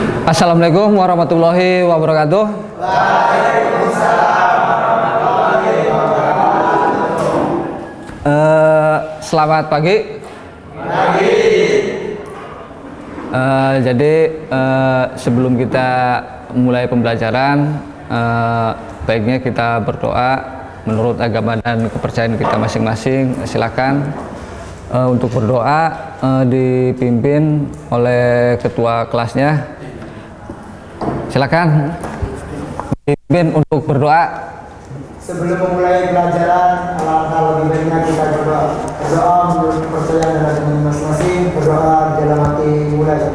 Assalamualaikum warahmatullahi wabarakatuh. Waalaikumsalam warahmatullahi wabarakatuh. Selamat pagi. Pagi. Jadi sebelum kita mulai pembelajaran, baiknya kita berdoa menurut agama dan kepercayaan kita masing-masing. Silakan untuk berdoa dipimpin oleh ketua kelasnya. Silakan pimpin untuk berdoa. Sebelum memulai pelajaran, alangkah lebih baiknya kita berdoa. Berdoa menurut kepercayaan dan agama masing-masing. Berdoa dalam hati mulai.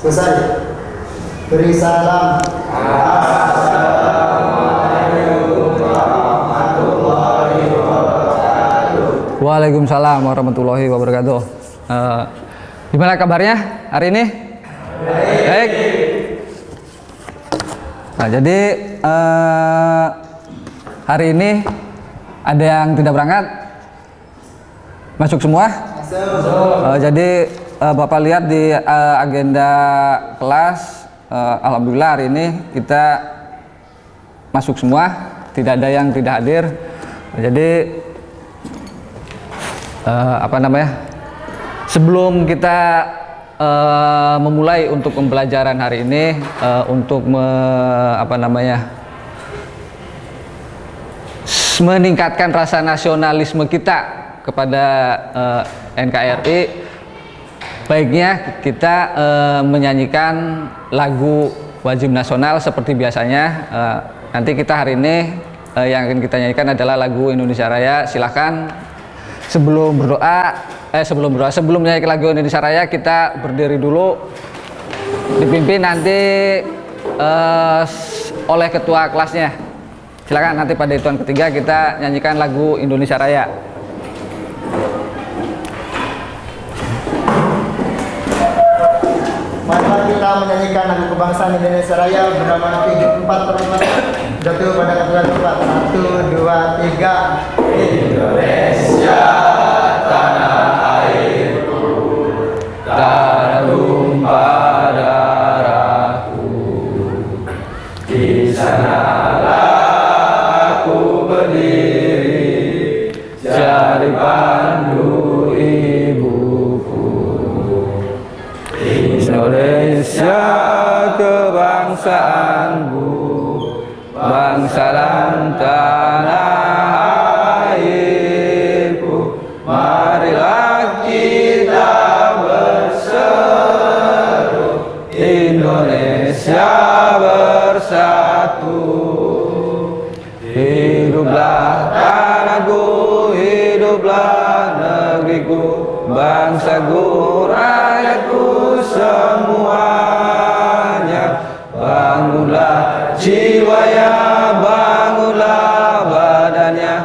Selesai. Beri salam. Waalaikumsalam warahmatullahi wabarakatuh. Gimana kabarnya hari ini? Baik. Nah, jadi hari ini ada yang tidak berangkat? Masuk semua? Jadi Bapak lihat di agenda kelas, alhamdulillah hari ini kita masuk semua, tidak ada yang tidak hadir. Jadi sebelum kita memulai untuk pembelajaran hari ini, untuk meningkatkan rasa nasionalisme kita kepada NKRI, baiknya kita menyanyikan lagu wajib nasional seperti biasanya. Nanti kita hari ini yang akan kita nyanyikan adalah lagu Indonesia Raya. Silakan. Sebelum menyanyikan lagu Indonesia Raya, kita berdiri dulu, dipimpin nanti oleh ketua kelasnya. Silakan, nanti pada hitungan ketiga kita nyanyikan lagu Indonesia Raya. Marilah kita menyanyikan lagu kebangsaan Indonesia Raya bersama 4 perempat. Jatuh pada ketua tempat. 1, 2, 3. Indonesia tanah airku, tanah tumpah darahku. Di sanalah aku berdiri, jadi pandu ibuku. Indonesia kebangsaanku, bangsa dan tanah airku. Marilah kita berseru, Indonesia bersatu. Hiduplah tanahku, hiduplah negeriku, bangsaku, rakyatku semuanya. Bangunlah jiwanya, bangunlah badannya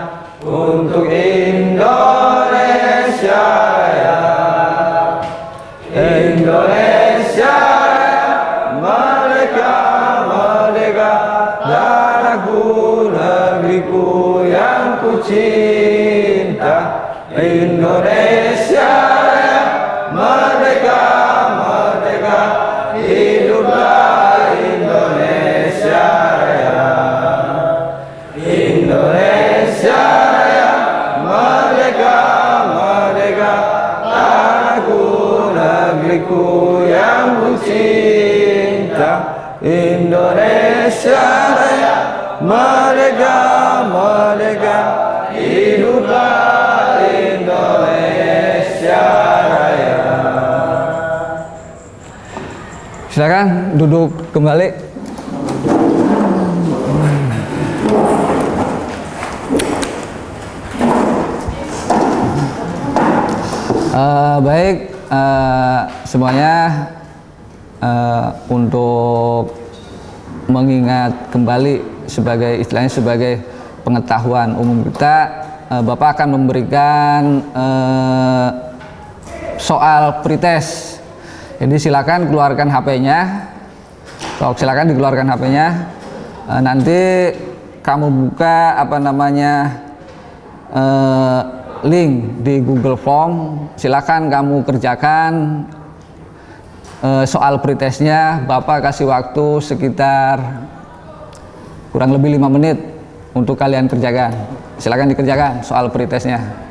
untuk Indonesia Raya. Indonesia Raya, merdeka, merdeka, tanahku, negeriku yang ku cinta. Indonesia Raya, merdeka, merdeka, hiduplah Indonesia Raya. Indonesia Raya, merdeka, merdeka, tanahku, negeriku yang ku cinta. Indonesia Raya, merdeka, merdeka, hiduplah Indonesia Raya. Silakan duduk kembali. Baik, semuanya, untuk mengingat kembali sebagai istilahnya sebagai pengetahuan umum kita, Bapak akan memberikan soal pretest. Jadi silakan keluarkan HP-nya. Silakan dikeluarkan HP-nya. Nanti kamu buka link di Google Form, silakan kamu kerjakan soal pretestnya. Bapak kasih waktu sekitar kurang lebih 5 menit untuk kalian kerjakan. Silakan dikerjakan soal pretestnya.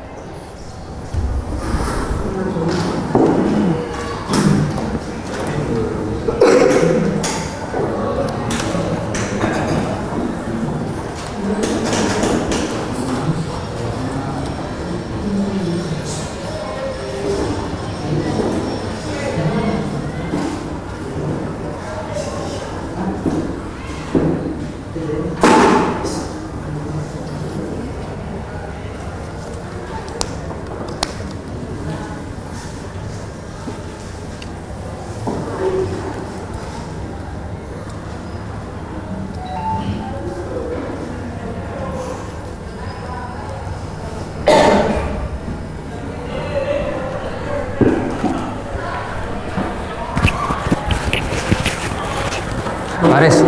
Baris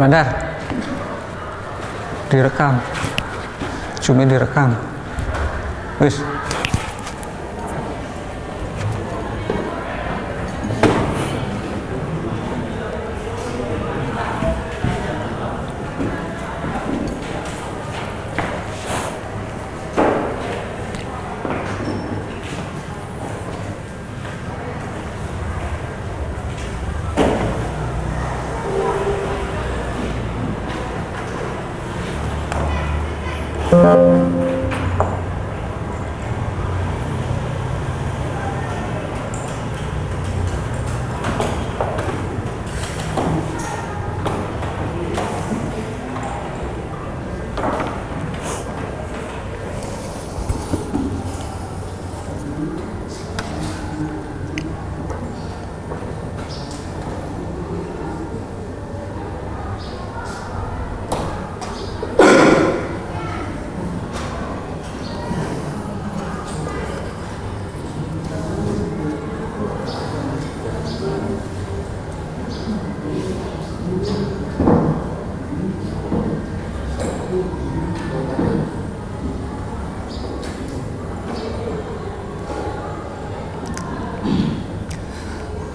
Mandar, direkam, cumi direkam, wis.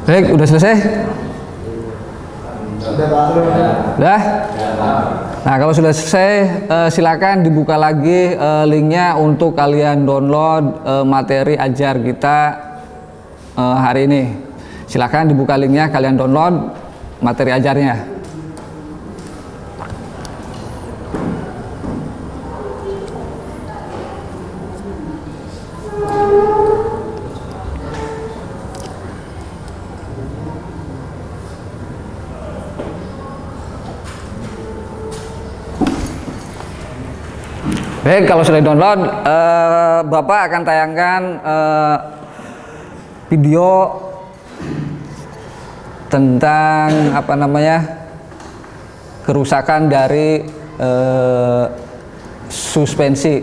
Baik, udah selesai? Udah Pak. Udah? Nah, kalau sudah selesai, silakan dibuka lagi linknya untuk kalian download materi ajar kita hari ini. Silakan dibuka linknya, kalian download materi ajarnya. Baik, kalau sudah download, Bapak akan tayangkan video tentang kerusakan dari suspensi.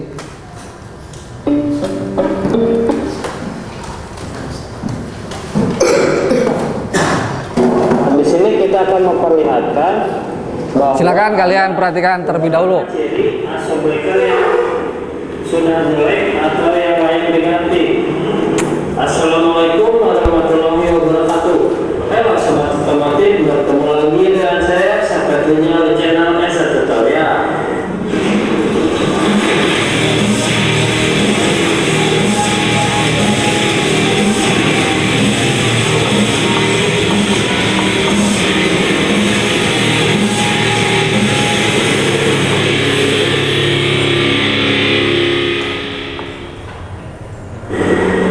Di sini kita akan memperlihatkan bahwa Silakan kalian perhatikan terlebih dahulu. jadi asal yang sudah jelek atau yang layak diganti. Assalamualaikum warahmatullahi wabarakatuh. Halo sobat otomotif, bertemu lagi dengan saya Sakatinya channel S1 Tutorial.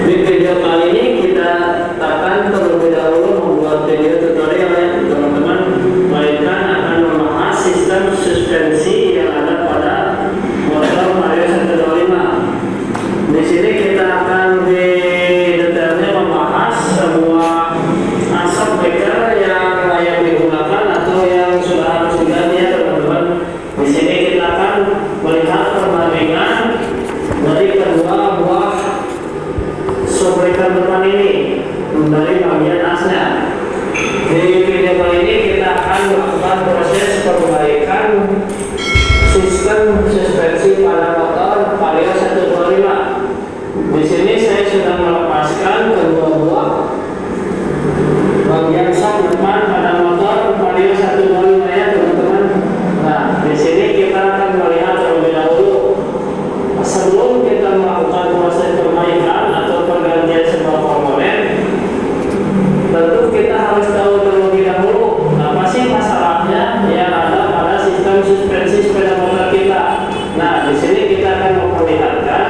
Di video kali ini sebelum kita melakukan proses perbaikan atau pergantian sebuah komponen, tentu kita harus tahu terlebih dahulu apa sih masalahnya yang ada pada sistem suspensi sepeda motor kita. Nah, di sini kita akan memperlihatkan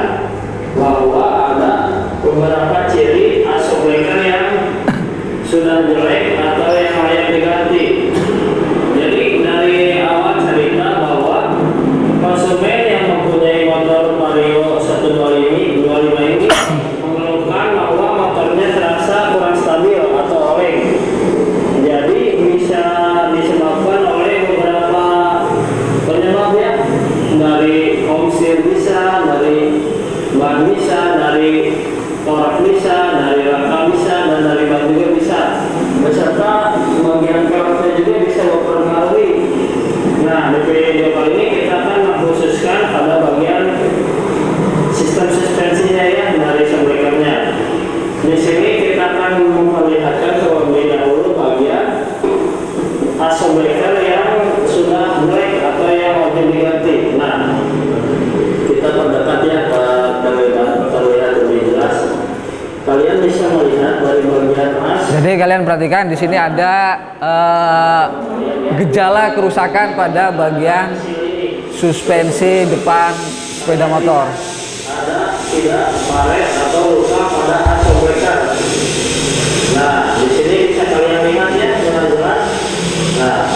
bahwa ada beberapa ciri shockbreaker yang sudah jelek atau yang layak diganti. Jadi dari awal cerita bahwa konsumen yang mempunyai motor Vario 125 ini mengeluhkan bahwa motornya terasa kurang stabil atau oleng. Jadi bisa disebabkan oleh beberapa penyebab ya, dari komsil bisa, dari ban bisa, dari torak bisa, dari rangka bisa, dan dari ban juga bisa, beserta bagian peleknya juga bisa mempengaruhi. Nah, di video kali ini kita akan mengkhususkan pada bagian sistem suspensinya ya, dari shockbreakernya. Di sini kita akan memperlihatkan terlebih dahulu bagian shockbreaker yang sudah jelek atau yang wajib diganti. Nah, kita terdekat ya, terlihat lebih jelas. Kalian bisa melihat dari bagian as. Jadi kalian perhatikan di sini ada gejala kerusakan pada bagian suspensi depan sepeda motor. Ada tidak baret atau luka pada shockbreaker. Nah, di sini bisa kalian lihat ya dengan jelas. Nah,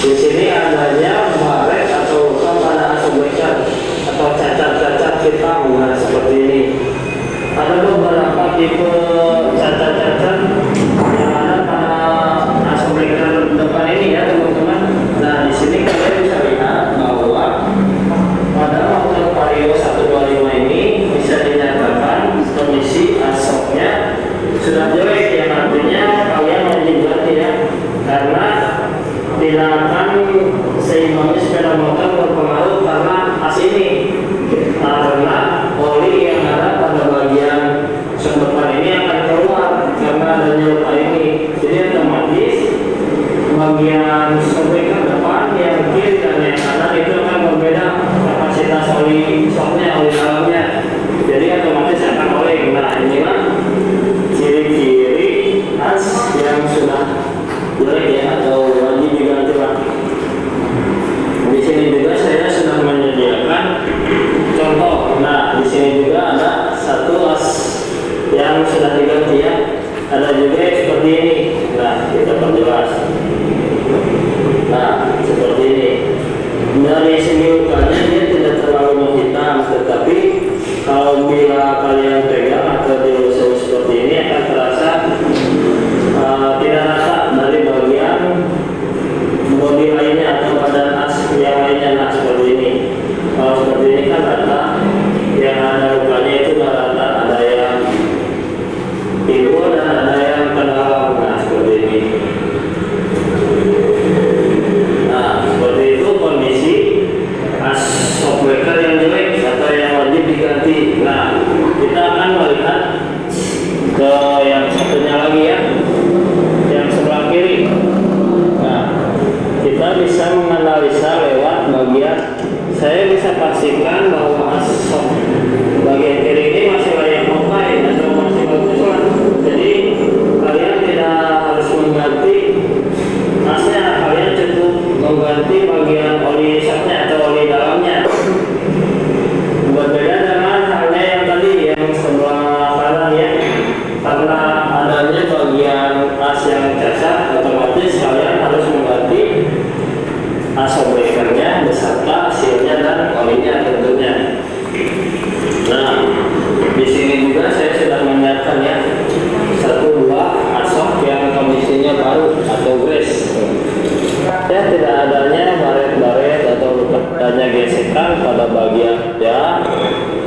di sini adanya baret atau luka pada shockbreaker atau cacat-cacat hitam, nah seperti ini. Ada beberapa tipe cacat-cacat yang ada pada shockbreaker depan ini ya teman-teman. Nah, di sini kalian bisa lihat bahwa pada motor Vario 125 ini bisa dinyatakan kondisi asoknya sudah jelek, yang artinya kalian wajib ganti ya, karena tidak akan seimbangnya sepeda motor berpengaruh karena as ini, karena oli yang ada pada bagian shock depan ini akan keluar karena adanya luka ini. Jadi otomatis bagian shockbreaker depan yang kiri dan yang kanan itu akan berbeda kapasitas oli shocknya, oli dalamnya. Jadi otomatis akan oleng. Nah, inilah ciri-ciri as yang sudah jelek ya atau wajib diganti Pak. Di sini juga saya sudah menyediakan contoh. Nah, di sini juga ada satu as yang sudah diganti ya. Ada juga yang seperti ini. Nah, kita perjelas. Nah, seperti ini. Dari segi lukanya dia tidak terlalu menghitam, tetapi kalau bila kalian pegang atau dilus seperti ini akan terasa tidak rata dari bagian bodi lainnya atau badan as yang lainnya. Nah, seperti ini. Kalau seperti ini kan rata, yang ada lukanya itu rata, ada yang timbul dan ada yang ke dalam. Nah, seperti ini. Nah, seperti itu kondisi as shockbreaker yang jelek atau yang wajib diganti. Nah, kita akan melihat ke yang satunya lagi ya, yang sebelah kiri. Nah, kita bisa menganalisa lewat bagian, saya bisa pastikan bahwa as shock bagian kiri ini masih layak pakai atau masih bagus lah. Jadi kalian tidak harus mengganti asnya, kalian cukup mengganti bagian oli shocknya atau oli dalamnya. Berbeda dengan halnya yang tadi yang sebelah kanan ya, karena adanya bagian as yang cacat, otomatis kalian harus mengganti as shockbreakernya beserta sealnya dan olinya tentunya. Nah, di sini juga saya sudah menyiapkan ya satu buah asok yang kondisinya baru atau brace. Ya, tidak adanya baret-baret atau adanya gesekan pada bagian ya.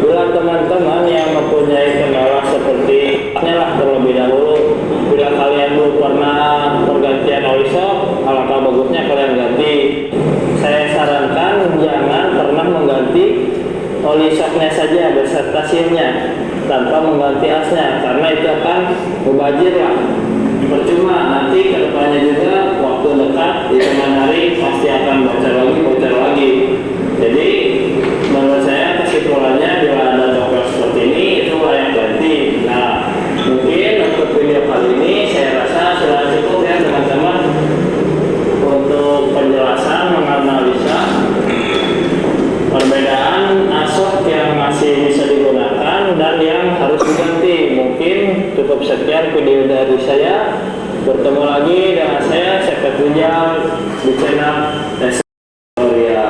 Bila teman-teman yang mempunyai kendala seperti ini lah terlebih dahulu, bila kalian belum pernah pergantian oli shock, alangkah bagusnya kalian ganti. Saya sarankan jangan pernah mengganti oli shocknya saja beserta sealnya tanpa mengganti asnya, karena itu akan mubazir lah. Percuma, nanti kedepannya juga waktu dekat di tengah hari pasti akan bocor lagi. Jadi menurut saya kesimpulannya bila sekian video dari saya. Bertemu lagi dengan saya Sepet Ujang di channel Tesoria.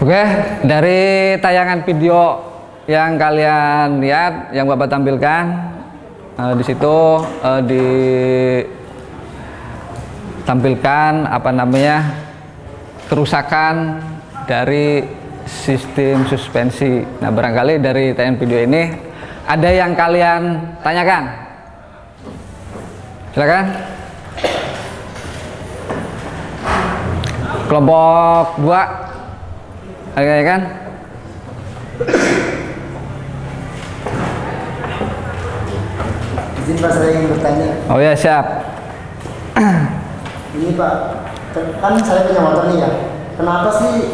Oke, dari tayangan video yang kalian lihat, yang Bapak tampilkan, di situ ditampilkan kerusakan dari sistem suspensi. Nah, barangkali dari tayangan video ini ada yang kalian tanyakan. Silakan. Kelompok 2 ada kan? Izin Pak, saya ingin bertanya. Oh ya, siap. Ini Pak, kan saya punya motor nih ya. Kenapa sih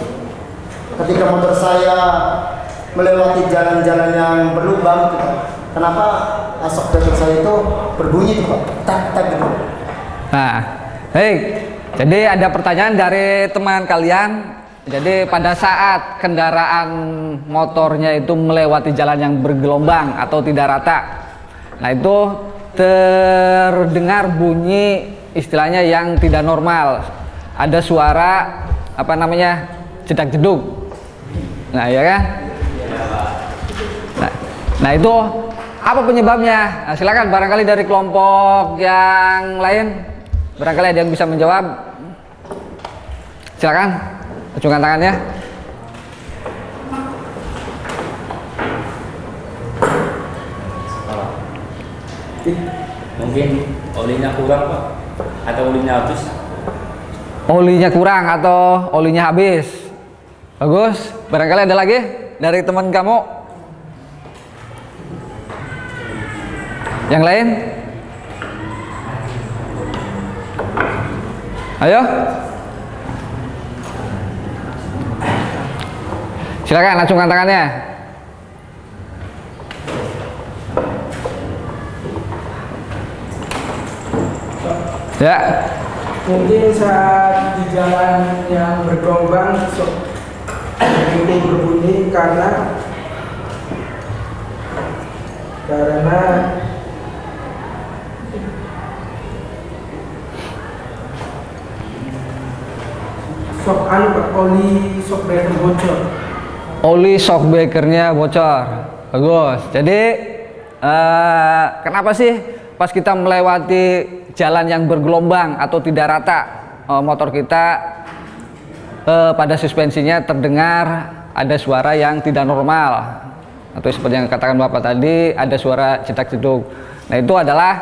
ketika motor saya melewati jalan-jalan yang berlubang gitu, kenapa shock breaker saya itu berbunyi tuh Pak? Tak tak gitu. Nah, baik. Jadi ada pertanyaan dari teman kalian. Jadi pada saat kendaraan motornya itu melewati jalan yang bergelombang atau tidak rata, nah itu terdengar bunyi istilahnya yang tidak normal. Ada suara jedak-jeduk. Nah, ya kan? Nah, itu apa penyebabnya? Nah, silakan barangkali dari kelompok yang lain, barangkali ada yang bisa menjawab. Silakan, acungkan tangannya. Mungkin olinya kurang Pak, atau olinya habis. Olinya kurang atau olinya habis. Bagus. Barangkali ada lagi dari teman kamu. Yang lain? Ayo. Silakan acungkan tangannya. Ya. Mungkin saat di jalan yang bergelombang itu berbunyi karena oli shock breaker bocor. Oli shock breakernya bocor. Bagus. Jadi kenapa sih pas kita melewati jalan yang bergelombang atau tidak rata, motor kita pada suspensinya terdengar ada suara yang tidak normal, atau seperti yang katakan Bapak tadi, ada suara jedak-jeduk. Nah, itu adalah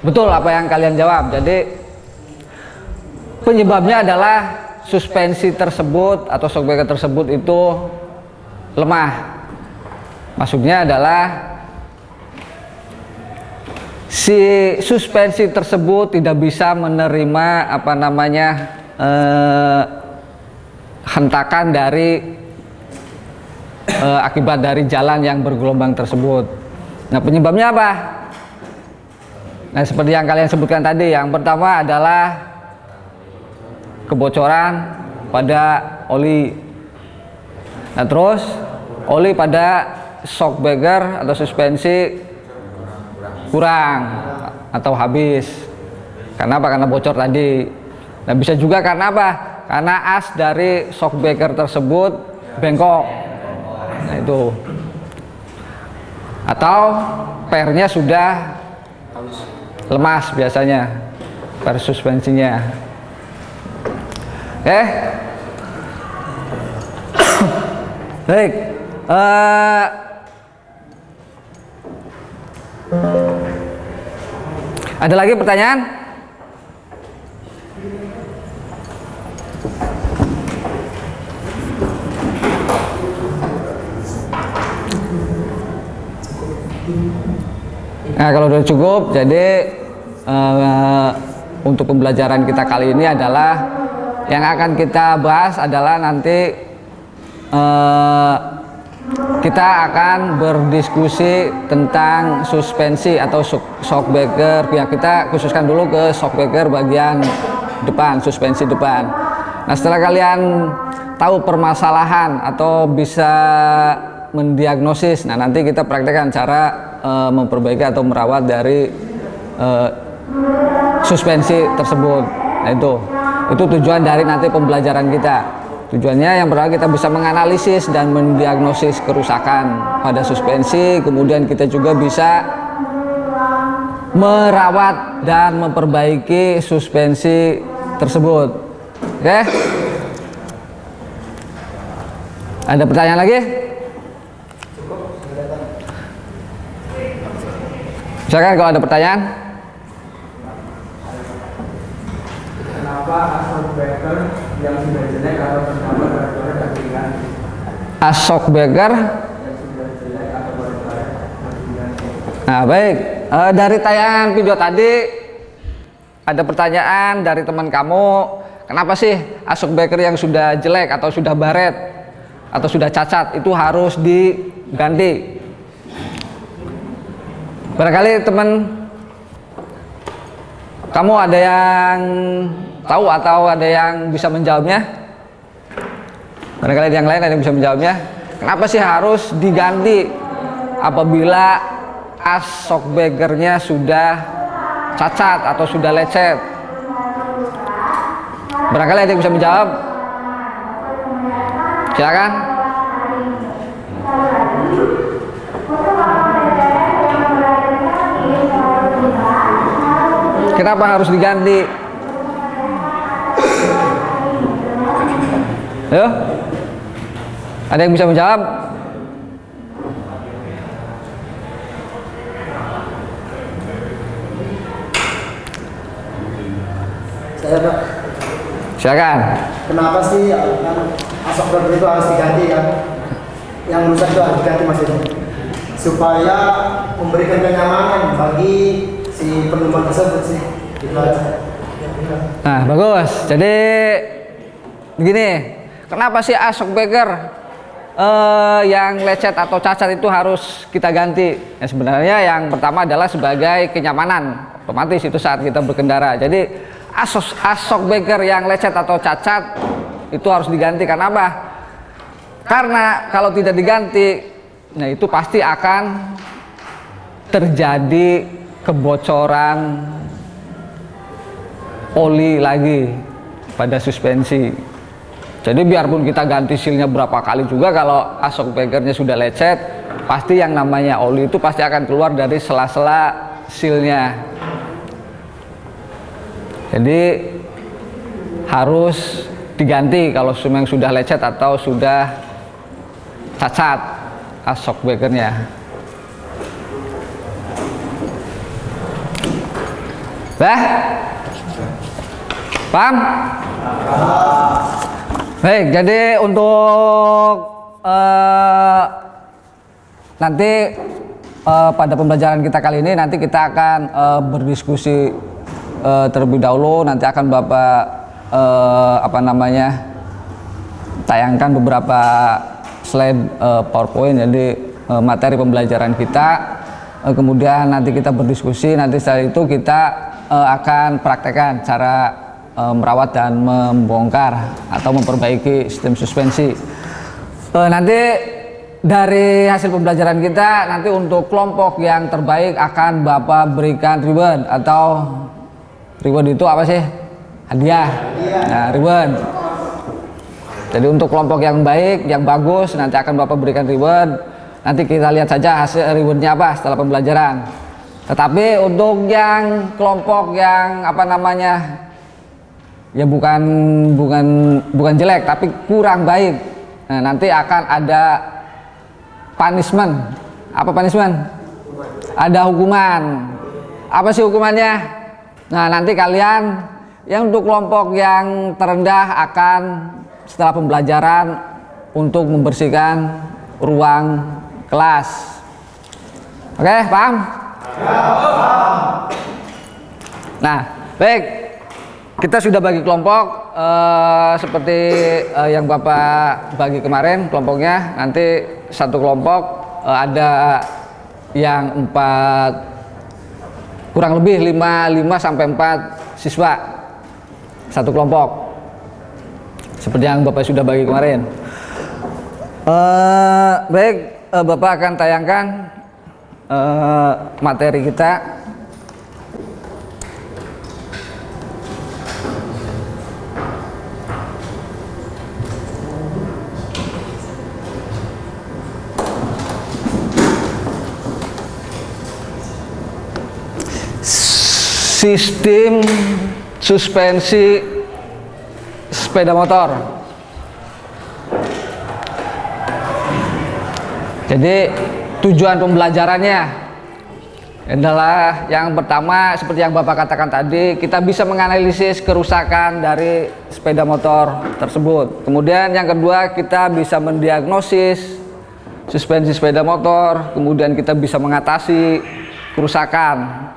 betul apa yang kalian jawab. Jadi penyebabnya adalah suspensi tersebut atau shock breaker tersebut itu lemah. Maksudnya adalah si suspensi tersebut tidak bisa menerima hentakan dari akibat dari jalan yang bergelombang tersebut. Nah, penyebabnya apa? Nah, seperti yang kalian sebutkan tadi, yang pertama adalah kebocoran pada oli. Nah, terus oli pada shock breaker atau suspensi kurang atau habis. Karena apa? Karena bocor tadi. Nah, bisa juga karena apa? Karena as dari shock breaker tersebut bengkok. Nah, itu. Atau pernya sudah lemas biasanya, per suspensinya. Baik. Ada lagi pertanyaan? Nah, kalau sudah cukup, jadi untuk pembelajaran kita kali ini adalah yang akan kita bahas adalah nanti kita akan berdiskusi tentang suspensi atau shock breaker. Ya, kita khususkan dulu ke shock breaker bagian depan, suspensi depan. Nah, setelah kalian tahu permasalahan atau bisa mendiagnosis. Nah, nanti kita praktekkan cara memperbaiki atau merawat dari suspensi tersebut. Nah, itu tujuan dari nanti pembelajaran kita. Tujuannya yang pertama kita bisa menganalisis dan mendiagnosis kerusakan pada suspensi, kemudian kita juga bisa merawat dan memperbaiki suspensi tersebut. Oke? Ada pertanyaan lagi? Silakan kalau ada pertanyaan. Kenapa Asok-Becker yang sudah jelek atau terdapat gara-gara gantian? Asok-Becker. Yang sudah jelek atau gara-gara gantian? Nah, baik. Dari tayangan video tadi ada pertanyaan dari teman kamu, kenapa sih Asok-Becker yang sudah jelek atau sudah baret atau sudah cacat itu harus diganti? Barangkali teman kamu ada yang tahu atau ada yang bisa menjawabnya? Barangkali yang lain ada yang bisa menjawabnya. Kenapa sih harus diganti apabila Asok-Beckernya sudah cacat atau sudah lecet? Barangkali ada yang bisa menjawab. Silakan. Kenapa harus diganti? Ayo, ada yang bisa menjawab? Saya Pak, Silakan. kenapa sih Asok-Becker itu harus diganti kan? Yang rusak itu harus diganti maksudnya supaya memberikan kenyamanan bagi si penumpang tersebut sih. Gitu aja. Nah, bagus. Jadi begini, kenapa sih Asok-Becker yang lecet atau cacat itu harus kita ganti? Ya, sebenarnya yang pertama adalah sebagai kenyamanan, otomatis itu saat kita berkendara. Jadi Asok-Becker yang lecet atau cacat itu harus diganti. Karena apa? Karena kalau tidak diganti, nah itu pasti akan terjadi kebocoran oli lagi pada suspensi. Jadi biarpun kita ganti sealnya berapa kali juga, kalau Asok-Beckernya sudah lecet, pasti yang namanya oli itu pasti akan keluar dari sela-sela sealnya. Jadi harus diganti kalau yang sudah lecet atau sudah cacat Asok-Beckernya. Paham? Baik, jadi untuk nanti pada pembelajaran kita kali ini nanti kita akan berdiskusi terlebih dahulu. Nanti akan Bapak tayangkan beberapa slide PowerPoint, jadi materi pembelajaran kita. Kemudian nanti kita berdiskusi, nanti setelah itu kita akan praktekkan cara merawat dan membongkar atau memperbaiki sistem suspensi. Nanti dari hasil pembelajaran kita, nanti untuk kelompok yang terbaik akan Bapak berikan reward, atau reward itu apa sih? Hadiah. Nah, reward. Jadi untuk kelompok yang baik, yang bagus, nanti akan Bapak berikan reward. Nanti kita lihat saja hasil rewardnya apa setelah pembelajaran. Tetapi untuk yang kelompok yang ya bukan jelek tapi kurang baik, nah, nanti akan ada punishment. Apa punishment? Ada hukuman. Apa sih hukumannya? Nah, nanti kalian yang untuk kelompok yang terendah akan setelah pembelajaran untuk membersihkan ruang kelas. Oke, paham? Nah, baik. Kita sudah bagi kelompok seperti yang Bapak bagi kemarin kelompoknya. Nanti satu kelompok ada yang 4, kurang lebih 5 sampai 4 siswa satu kelompok. Seperti yang Bapak sudah bagi kemarin. Baik, Bapak akan tayangkan materi kita. Sistem suspensi sepeda motor. Jadi tujuan pembelajarannya adalah yang pertama seperti yang Bapak katakan tadi, kita bisa menganalisis kerusakan dari sepeda motor tersebut. Kemudian yang kedua, kita bisa mendiagnosis suspensi sepeda motor, kemudian kita bisa mengatasi kerusakan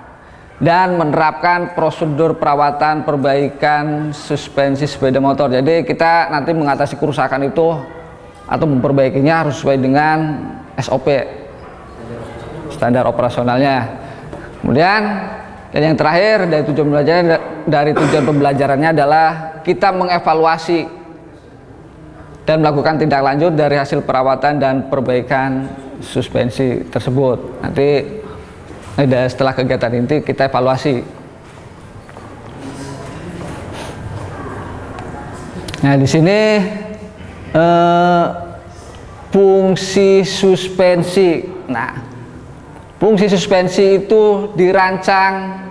dan menerapkan prosedur perawatan perbaikan suspensi sepeda motor. Jadi kita nanti mengatasi kerusakan itu atau memperbaikinya harus sesuai dengan SOP, standar operasionalnya. Kemudian yang terakhir dari tujuan pembelajarannya adalah kita mengevaluasi dan melakukan tindak lanjut dari hasil perawatan dan perbaikan suspensi tersebut. Nanti setelah kegiatan inti kita evaluasi. Nah, di sini fungsi suspensi. Nah, fungsi suspensi itu dirancang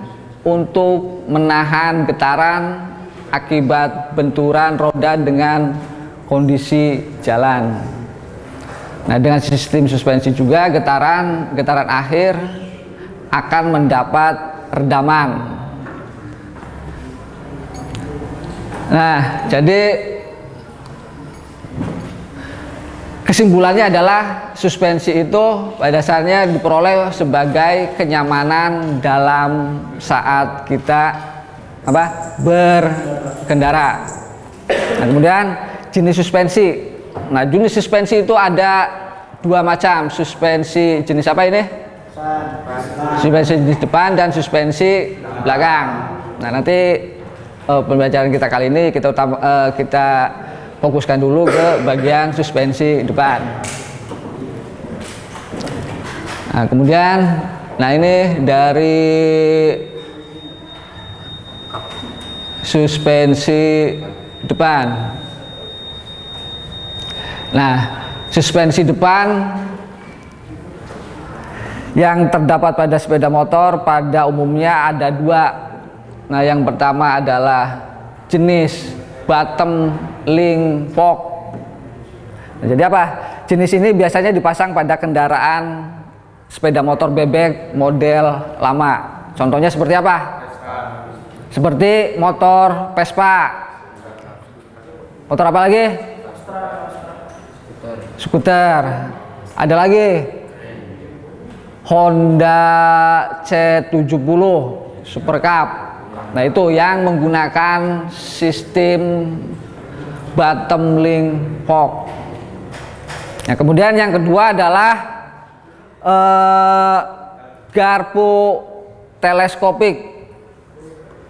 untuk menahan getaran akibat benturan roda dengan kondisi jalan. Nah, dengan sistem suspensi juga getaran akhir akan mendapat redaman. Nah, jadi kesimpulannya adalah suspensi itu pada dasarnya diperoleh sebagai kenyamanan dalam saat kita berkendara. Nah, kemudian jenis suspensi. Nah, jenis suspensi itu ada dua macam. Suspensi jenis apa ini? Suspensi jenis depan dan suspensi belakang. Nah, nanti pembelajaran kita kali ini kita fokuskan dulu ke bagian suspensi depan. Nah, kemudian ini dari suspensi depan. Nah, suspensi depan yang terdapat pada sepeda motor pada umumnya ada dua. Nah, yang pertama adalah jenis bottom link fork. Nah, jadi apa? Jenis ini biasanya dipasang pada kendaraan sepeda motor bebek model lama. Contohnya seperti apa? Seperti motor Vespa. Motor apa lagi? Skuter. Ada lagi? Honda C70 Super Cup. Nah, itu yang menggunakan sistem bottom link fork. Nah, kemudian yang kedua adalah garpu teleskopik.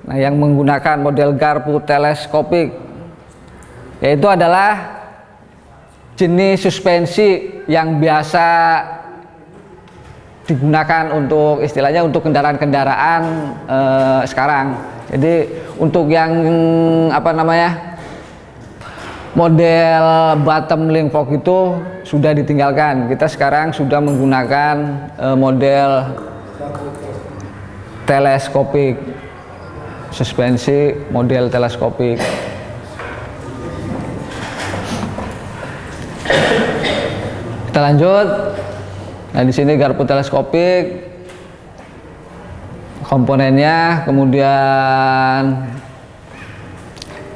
Nah, yang menggunakan model garpu teleskopik yaitu adalah jenis suspensi yang biasa digunakan untuk istilahnya untuk kendaraan-kendaraan sekarang. Jadi untuk yang model bottom link fork itu sudah ditinggalkan. Kita sekarang sudah menggunakan model teleskopik, suspensi model teleskopik. Kita lanjut. Nah, di sini garpu teleskopik komponennya, kemudian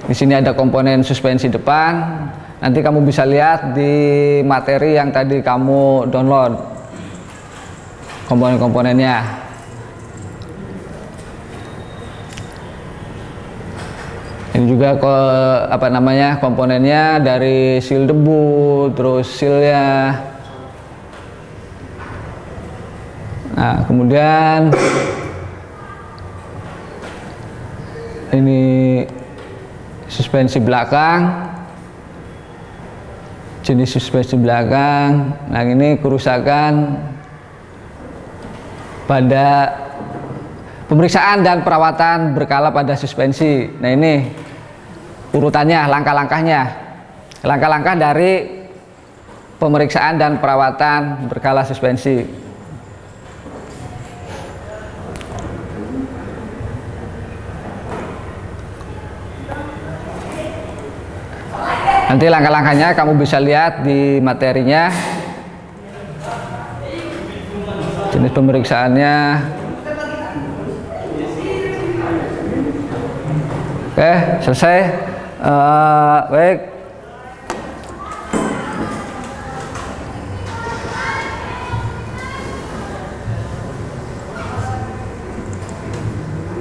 di sini ada komponen suspensi depan. Nanti kamu bisa lihat di materi yang tadi kamu download komponen-komponennya. Ini juga komponennya dari seal debu, terus sealnya. Nah, kemudian ini suspensi belakang. jenis suspensi belakang. Nah, ini kerusakan pada pemeriksaan dan perawatan berkala pada suspensi. Nah, ini urutannya, langkah-langkahnya. Langkah-langkah dari pemeriksaan dan perawatan berkala suspensi. Nanti langkah-langkahnya kamu bisa lihat di materinya. Jenis pemeriksaannya. Oke, selesai. Baik.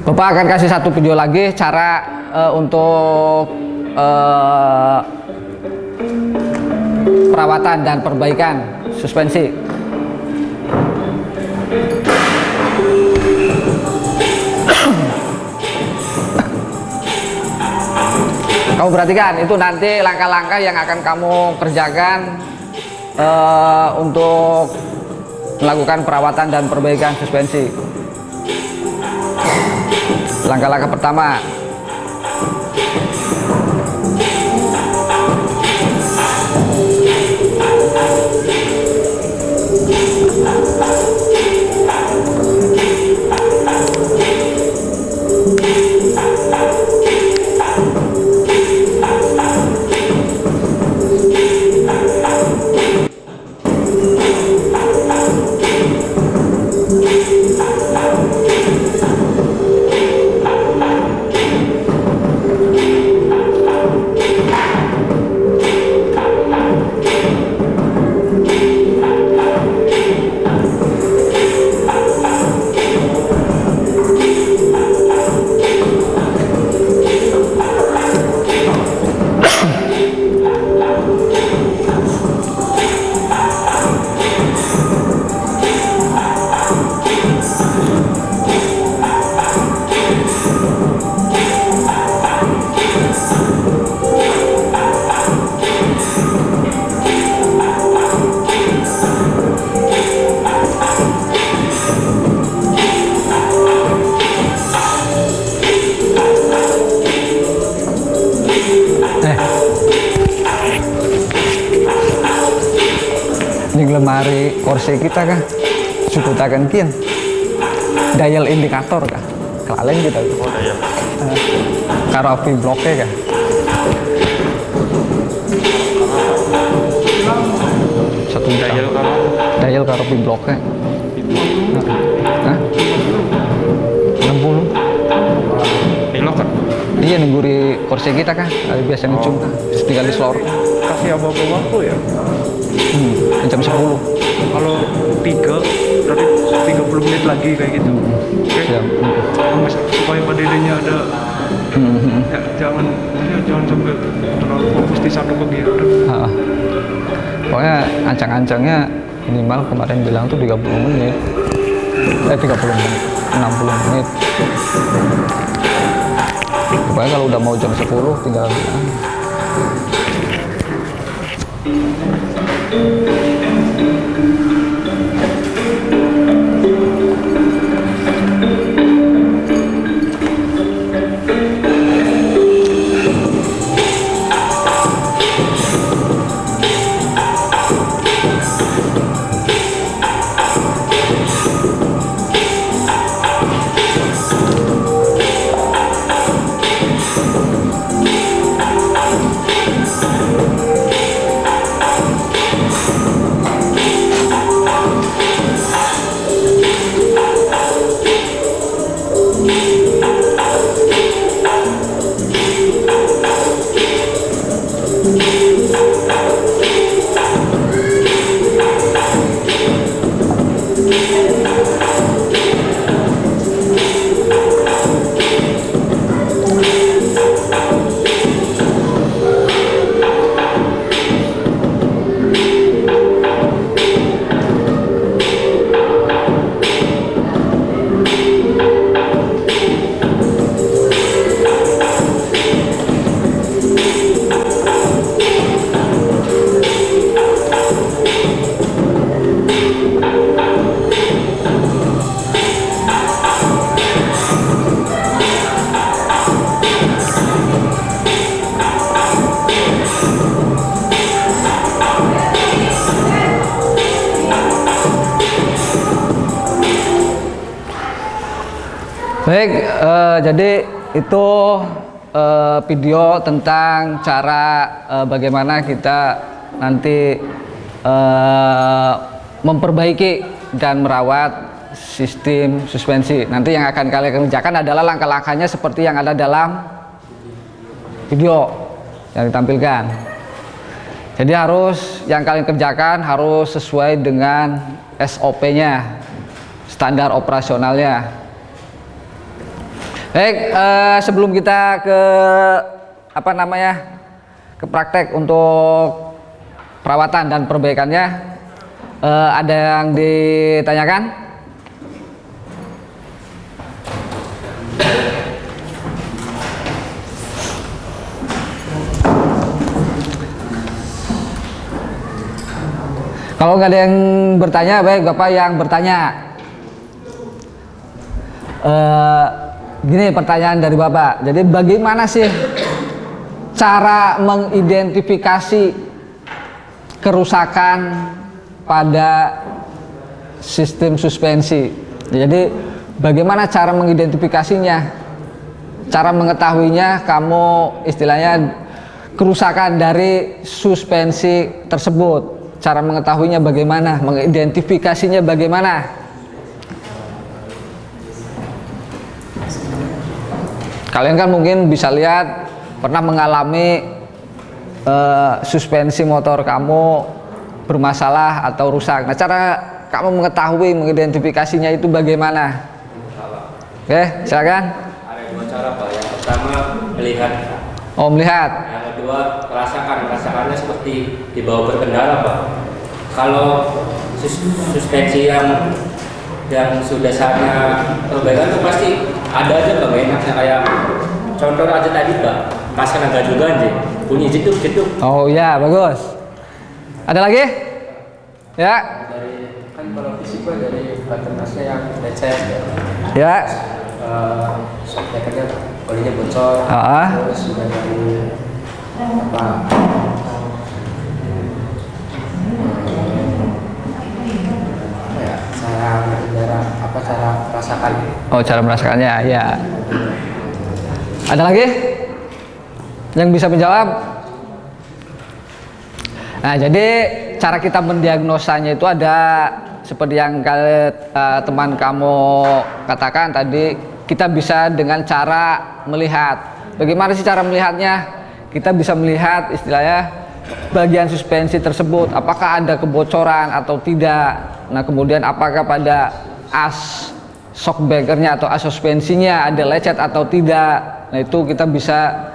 Bapak akan kasih satu video lagi cara untuk perawatan dan perbaikan suspensi. Kamu perhatikan, itu nanti langkah-langkah yang akan kamu kerjakan untuk melakukan perawatan dan perbaikan suspensi. Langkah-langkah pertama, ini lemari korse kita kah sebutakan kian dial indikator kah kalian kita karo api bloknya kah satu dial karo api bloknya 60 Elok kan? iya nengguri korse kita kah biasa ngecung kah tinggal di slor Kasih apa-apa waktu ya? jam 10. Kalau 3 berarti 30 menit lagi kayak gitu. Oke. Siap. Mas, supaya padanya ada ya, jangan sampai terlalu fokus di satu kegiatan. Pokoknya ancang-ancangnya minimal kemarin bilang tuh 30 menit 30 menit 60 menit pokoknya kalau udah mau jam 10 tinggal bilang. Baik, jadi itu video tentang cara bagaimana kita nanti memperbaiki dan merawat sistem suspensi. Nanti yang akan kalian kerjakan adalah langkah-langkahnya seperti yang ada dalam video yang ditampilkan. Jadi yang kalian kerjakan harus sesuai dengan SOP-nya, standar operasionalnya. Baik, sebelum kita ke ke praktek untuk perawatan dan perbaikannya, ada yang ditanyakan? Kalau nggak ada yang bertanya, baik Bapak yang bertanya. Gini pertanyaan dari Bapak. Jadi bagaimana sih cara mengidentifikasi kerusakan pada sistem suspensi? Jadi bagaimana cara mengidentifikasinya? Cara mengetahuinya, kamu istilahnya kerusakan dari suspensi tersebut. Cara mengetahuinya bagaimana? Mengidentifikasinya bagaimana? Kalian kan mungkin bisa lihat pernah mengalami suspensi motor kamu bermasalah atau rusak. Nah, cara kamu mengetahui mengidentifikasinya itu bagaimana? Oke, silakan. Ada dua cara Pak. Yang pertama melihat. Oh, melihat. Yang kedua merasakannya seperti dibawa berkendara Pak. Kalau suspensi yang sudah saatnya perbaikan itu pasti ada aja Pak, enaknya kayak contoh aja tadi Pak, pasang agak juga aja bunyi gitu. Oh iya, bagus. Ada lagi? Ya. Kan kalau fisik dari baterainya yang lecet Ya. shockbreakernya olinya bocor, terus juga dari cara merasakan. Oh, cara merasakannya, ya. Ada lagi yang bisa menjawab? Nah, jadi cara kita mendiagnosanya itu ada seperti yang teman kamu katakan tadi, kita bisa dengan cara melihat. Bagaimana sih cara melihatnya? Kita bisa melihat istilahnya bagian suspensi tersebut, apakah ada kebocoran atau tidak. Nah, kemudian apakah pada as shockbreakernya atau as suspensinya ada lecet atau tidak. Nah, itu kita bisa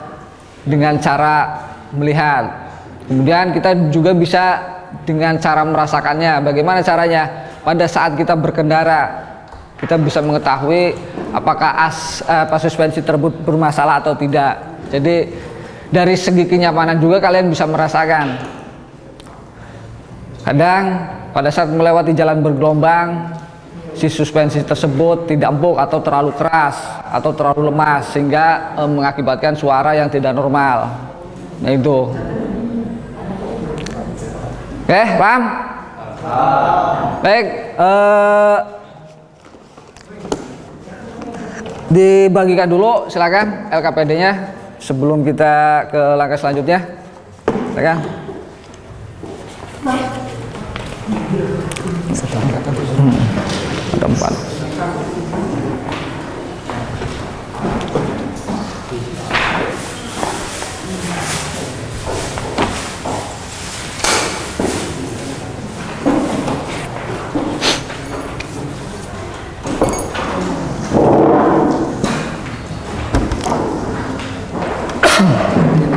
dengan cara melihat. Kemudian kita juga bisa dengan cara merasakannya. Bagaimana caranya? Pada saat kita berkendara, kita bisa mengetahui apakah suspensi tersebut bermasalah atau tidak. Jadi dari segi kenyamanan juga kalian bisa merasakan. Kadang pada saat melewati jalan bergelombang, si suspensi tersebut tidak empuk atau terlalu keras atau terlalu lemas sehingga mengakibatkan suara yang tidak normal. Nah, itu. Oke, paham? Baik, dibagikan dulu silakan LKPD-nya sebelum kita ke langkah selanjutnya. Silakan. Ada 4.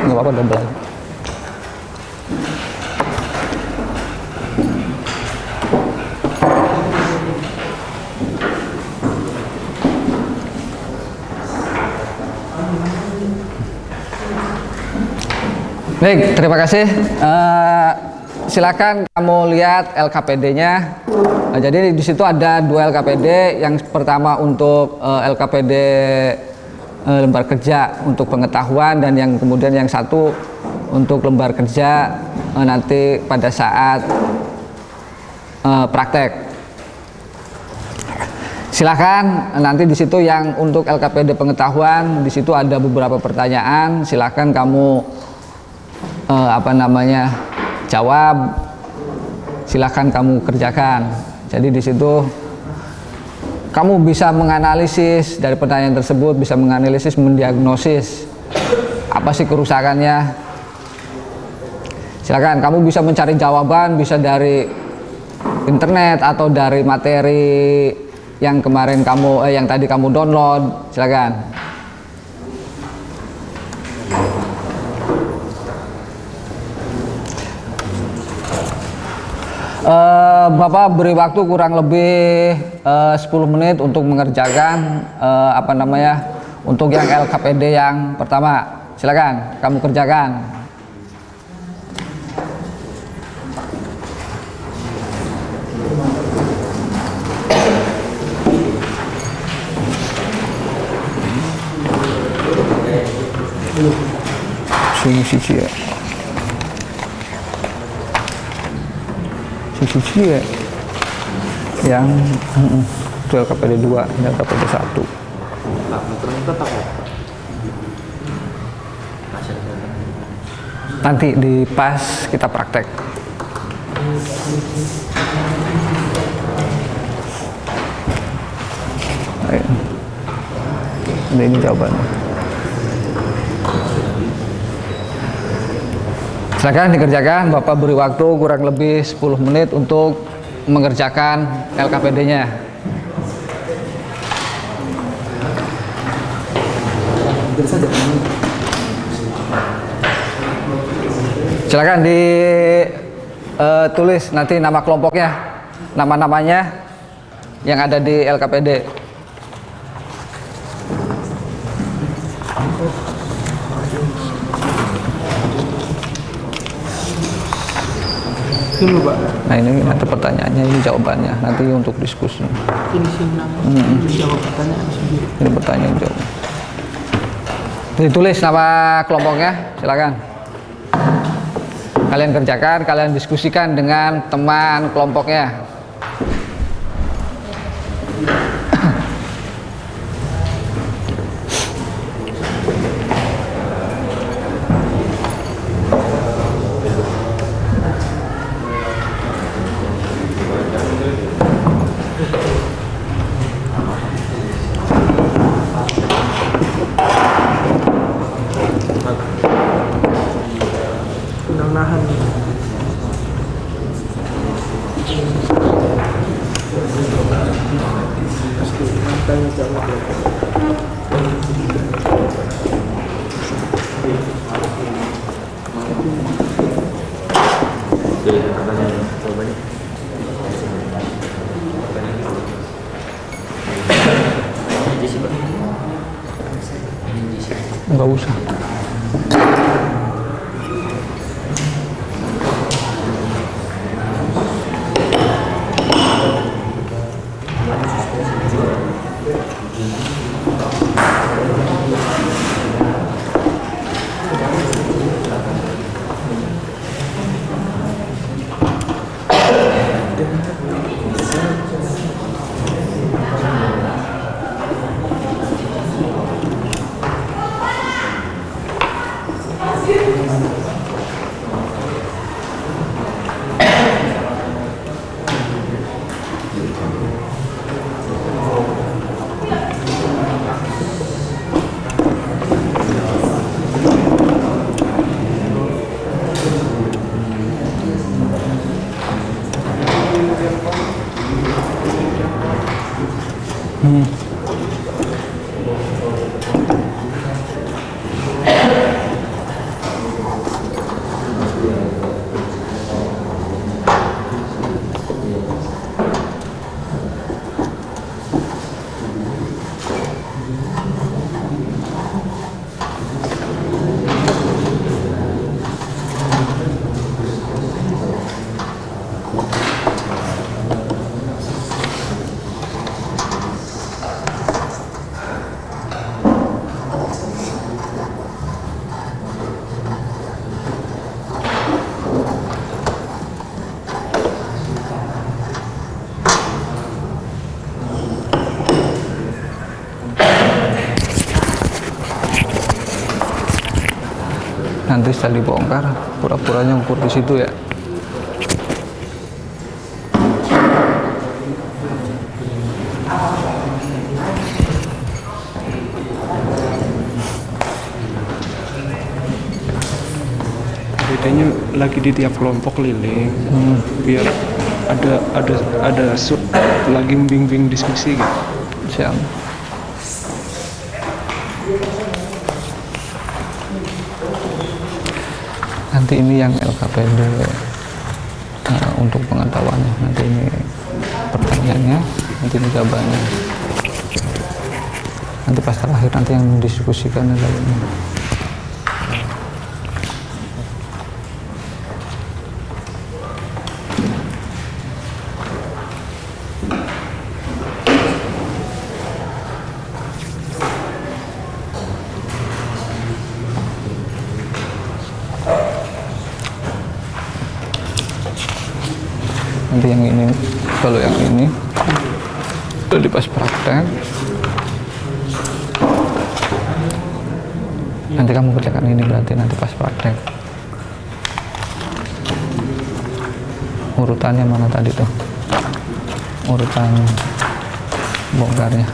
Nggak apa-apa, double aja. Baik, terima kasih. Silakan kamu lihat LKPD-nya. Nah, jadi di situ ada 2 LKPD. Yang pertama untuk LKPD lembar kerja untuk pengetahuan, dan yang kemudian yang satu untuk lembar kerja nanti pada saat praktek. Silakan nanti di situ yang untuk LKPD pengetahuan, di situ ada beberapa pertanyaan, silakan kamu jawab, silakan kamu kerjakan. Jadi di situ kamu bisa menganalisis dari pertanyaan tersebut, bisa menganalisis, mendiagnosis apa sih kerusakannya. Silakan kamu bisa mencari jawaban, bisa dari internet atau dari materi yang kemarin yang tadi kamu download. Silakan. Bapak beri waktu kurang lebih 10 menit untuk mengerjakan untuk yang LKPD yang pertama. Silakan kamu kerjakan. Sisi ya yang itu LKPD 2, ini LKPD 1. Nanti di pas kita praktek. Ini jawabannya. Silakan dikerjakan, Bapak beri waktu kurang lebih 10 menit untuk mengerjakan LKPD-nya. Silakan ditulis nanti nama kelompoknya, nama-namanya yang ada di LKPD. Ini Pak. Nah ini nanti pertanyaannya, ini jawabannya nanti untuk diskusi. Ini jawab pertanyaan sendiri. Ini pertanyaan jawab. Ditulis nama kelompoknya, silakan. Kalian kerjakan, kalian diskusikan dengan teman kelompoknya. Nahan. Tanya jawab. Enggak usah. nanti setelah dibongkar pura-puranya ukur di situ ya. Bedanya lagi di tiap kelompok keliling, biar ada sub lagi bimbing diskusi gitu. Siap. Nanti ini yang LKPD untuk pengetahuannya. Nanti ini pertanyaannya, nanti ini jawabannya. Nanti pas terakhir nanti yang mendiskusikan adalah ini. Nanti yang ini, kalau yang ini udah pas praktek, nanti kamu kerjakan ini, berarti nanti pas praktek. Urutannya mana tadi tuh? Urutan bongkarnya.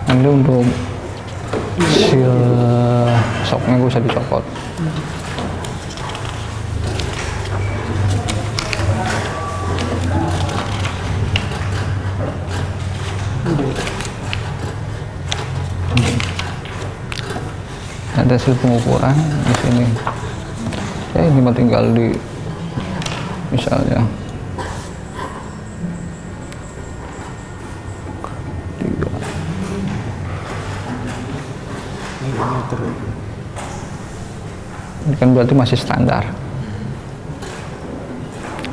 Nanti untuk seal soknya gue usah dicopot. Ada hasil pengukuran di sini. Ya ini mah tinggal di misalnya 3. Ini kan berarti masih standar.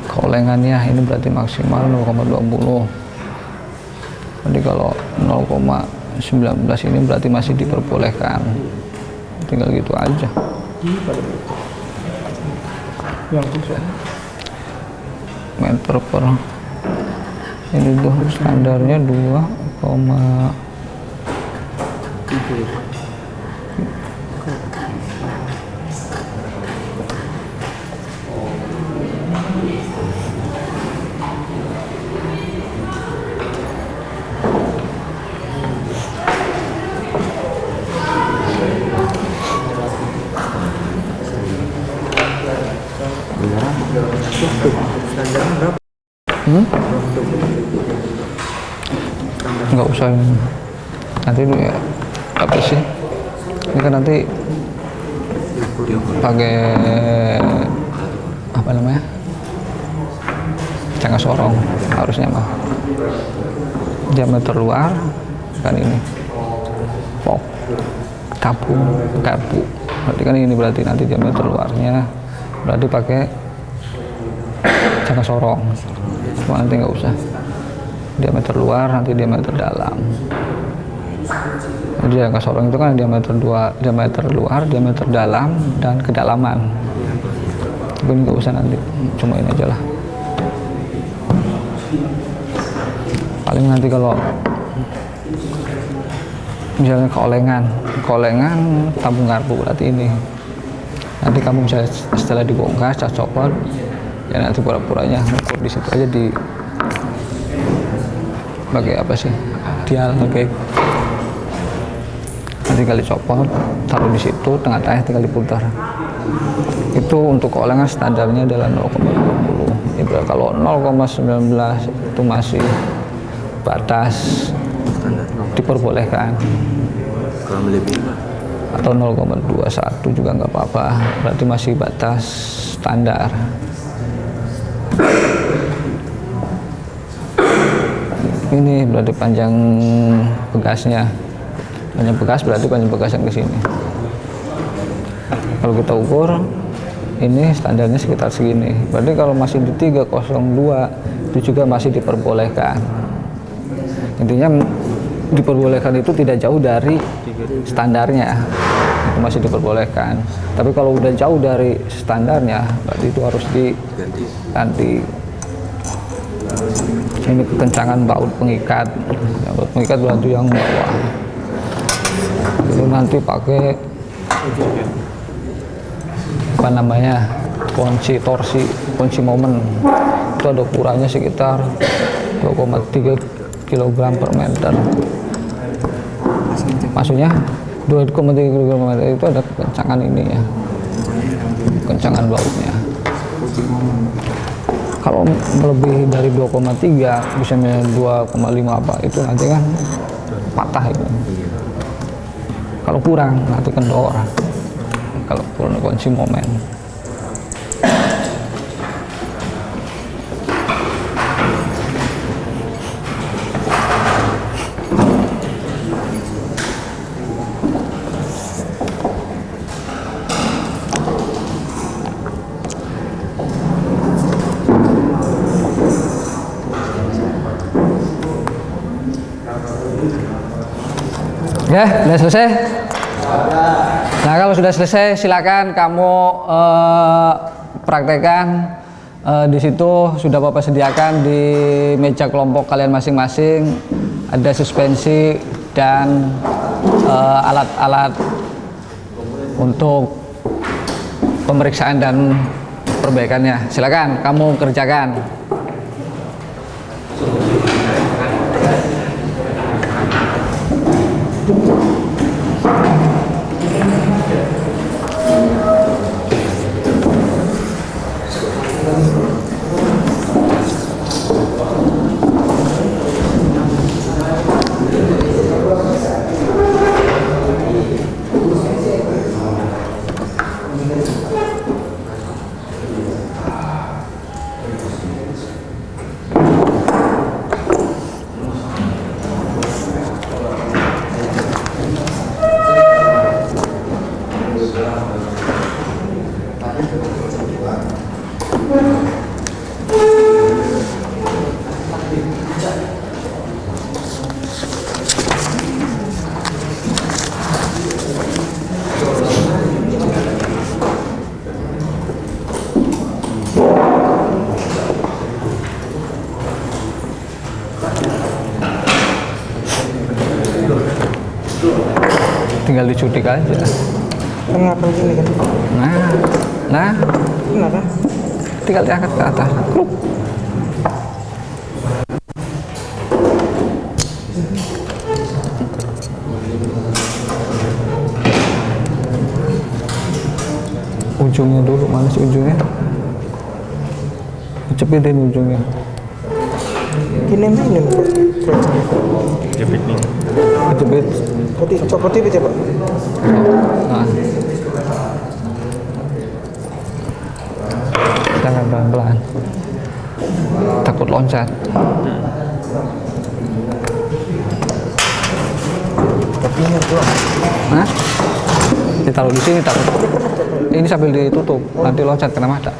Kolengannya ini berarti maksimal 0,20. Jadi kalau 0,19 ini berarti masih diperbolehkan. Tinggal gitu aja. Yang bisa Meter per ini tuh standarnya 2,3. Nggak usah nanti dulu ya, apa sih ini kan nanti pakai apa namanya jangka sorong harusnya mah diameter luar kan ini pok tabung garpu, berarti kan ini berarti nanti diameter luarnya berarti pakai jangka sorong. Cuma nanti nggak usah diameter luar, nanti diameter dalam. Jadi jangka sorong itu kan diameter luar, diameter dalam, dan kedalaman. Tapi ini nggak usah nanti, cuma ini aja lah. Paling nanti kalau misalnya kolengan tabung garpu berarti ini. Nanti kamu bisa setelah dibongkar, copot, ya nanti pura-puranya ngukur di situ aja di pakai apa sih dial pakai nanti kali copot taruh di situ tengah-tengah tinggal diputar. Itu untuk kolengan standarnya adalah 0,20. Ibarat kalau 0,19 itu masih batas diperbolehkan, atau 0,21 juga nggak apa-apa, berarti masih batas standar. Ini berarti panjang bekasnya, panjang bekas berarti panjang bekas yang ke sini. Kalau kita ukur ini standarnya sekitar segini, berarti kalau masih di 302 itu juga masih diperbolehkan. Intinya diperbolehkan itu tidak jauh dari standarnya, itu masih diperbolehkan. Tapi kalau udah jauh dari standarnya berarti itu harus diganti. Ini kekencangan baut pengikat. Baut pengikat berarti yang bawah. Itu nanti pakai apa namanya, kunci torsi, kunci momen. Itu ada ukurannya sekitar 2,3 kg per meter. Maksudnya 2,3 kg per meter itu ada kekencangan ini ya, kencangan bautnya. Kalau lebih dari 2,3, misalnya 2,5 apa, itu nanti kan patah itu. Kalau kurang nanti kendor. Kalau kurang kunci momen. Ya, udah selesai? Nah, kalau sudah selesai silakan kamu praktekkan. Di situ sudah Bapak sediakan di meja kelompok kalian masing-masing ada suspensi dan alat-alat untuk pemeriksaan dan perbaikannya. Silakan kamu kerjakan. Tinggal dicutik aja. Kenapa gini kan? Nah, Kenapa? tinggal diangkat ke atas. Kluk. Ujungnya dulu, mana sih ujungnya? Cepitin ujungnya. Gini ini Jepit nih. Cepit. putih, copot itu coba. Nah. Jangan pelan-pelan. Takut loncat. Kopinya doang. Nah, ditaruh di sini, taruh. Ini sambil ditutup, nanti loncat kena mata.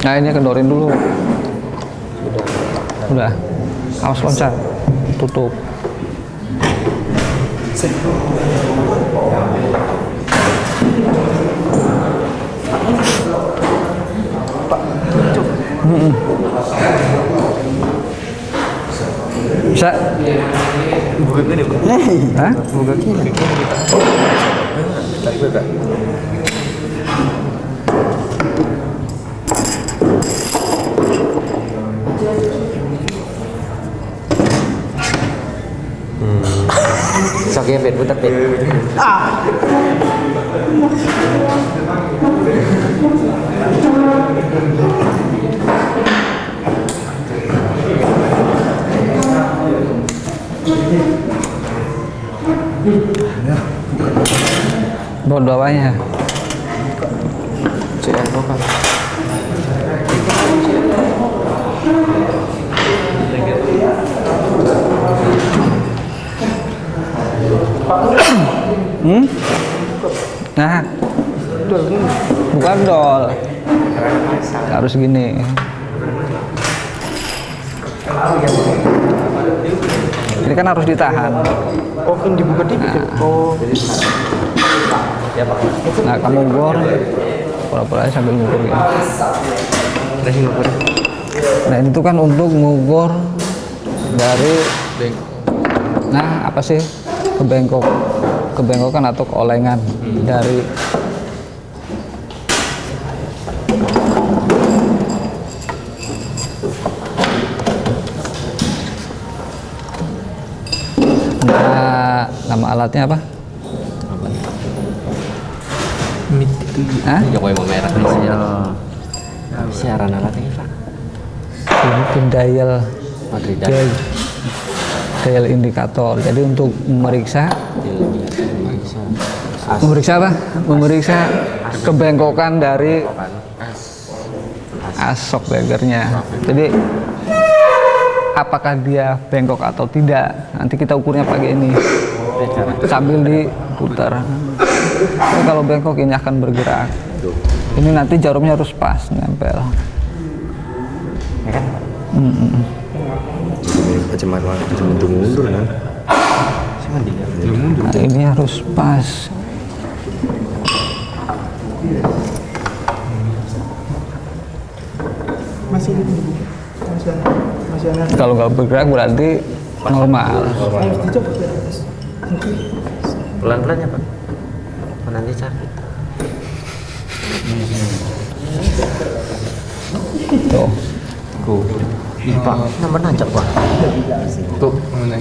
Nah, ini kendorin dulu. Udah, awas loncat, tutup. Bisa? Buka gini, Pak. Hah? Buka gini. Tak buka. Sakit bet, putar bet. Baut bawahnya. CN bukan. Nah, bukan dol. Harus gini. Ini kan harus ditahan. Oh, kan dibuka dikit. Oh. Nah, kamu ukur, pura-pura aja sambil ngukur gitu. Nah, itu kan untuk mengukur dari, nah apa sih, kebengkokan atau keolengan dari nama alatnya apa? Hah? Jokowi mau merah nih saya. Siaran alatnya Pak. Itu dial indikator. Jadi untuk memeriksa apa? Memeriksa kebengkokan dari asok begernya. Jadi apakah dia bengkok atau tidak? Nanti kita ukurnya pakai ini sambil diputar. Jadi kalau bengkok ini akan bergerak. Ini nanti jarumnya harus pas nempel. Macam mundur kan? Nah, ini harus pas. Kalau nggak bergerak berarti normal. Pelan-pelan ya Pak. Nanti sakit. Tuh. Pak, nomor nancap Pak. Tuh, mana?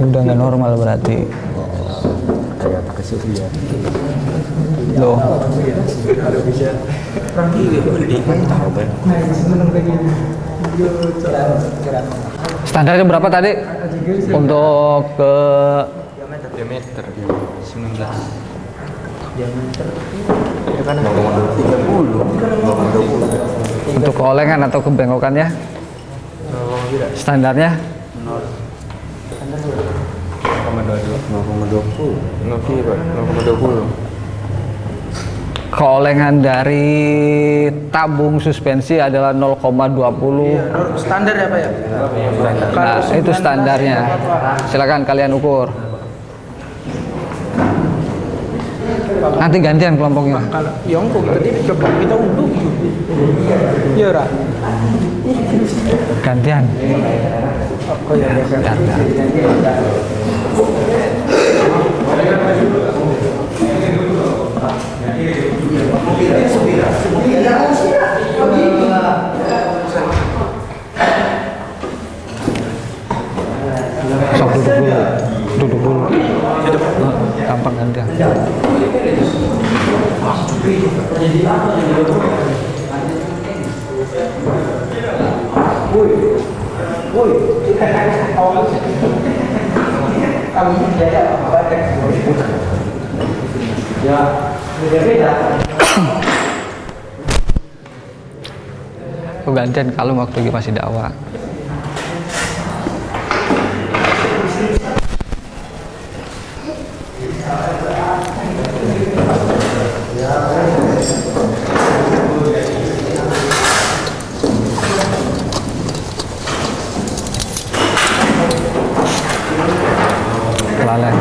Udah nggak normal berarti. Kayak pakai Sofia. Loh. Standarnya berapa tadi? Untuk ke Diameter 19. untuk keolengan atau kebengkokannya? Standarnya 0,20. keolengan dari tabung suspensi adalah 0,20. Standar ya Pak ya? Nah, itu standarnya. Silakan kalian ukur. Nanti gantian kelompoknya. Kalau yang kok kita coba kita unduh. Iya Ra. Gantian. Oh iya. Sok duduk dulu. Gampang gantian. Gantian kalau waktu masih dakwah. Lalai.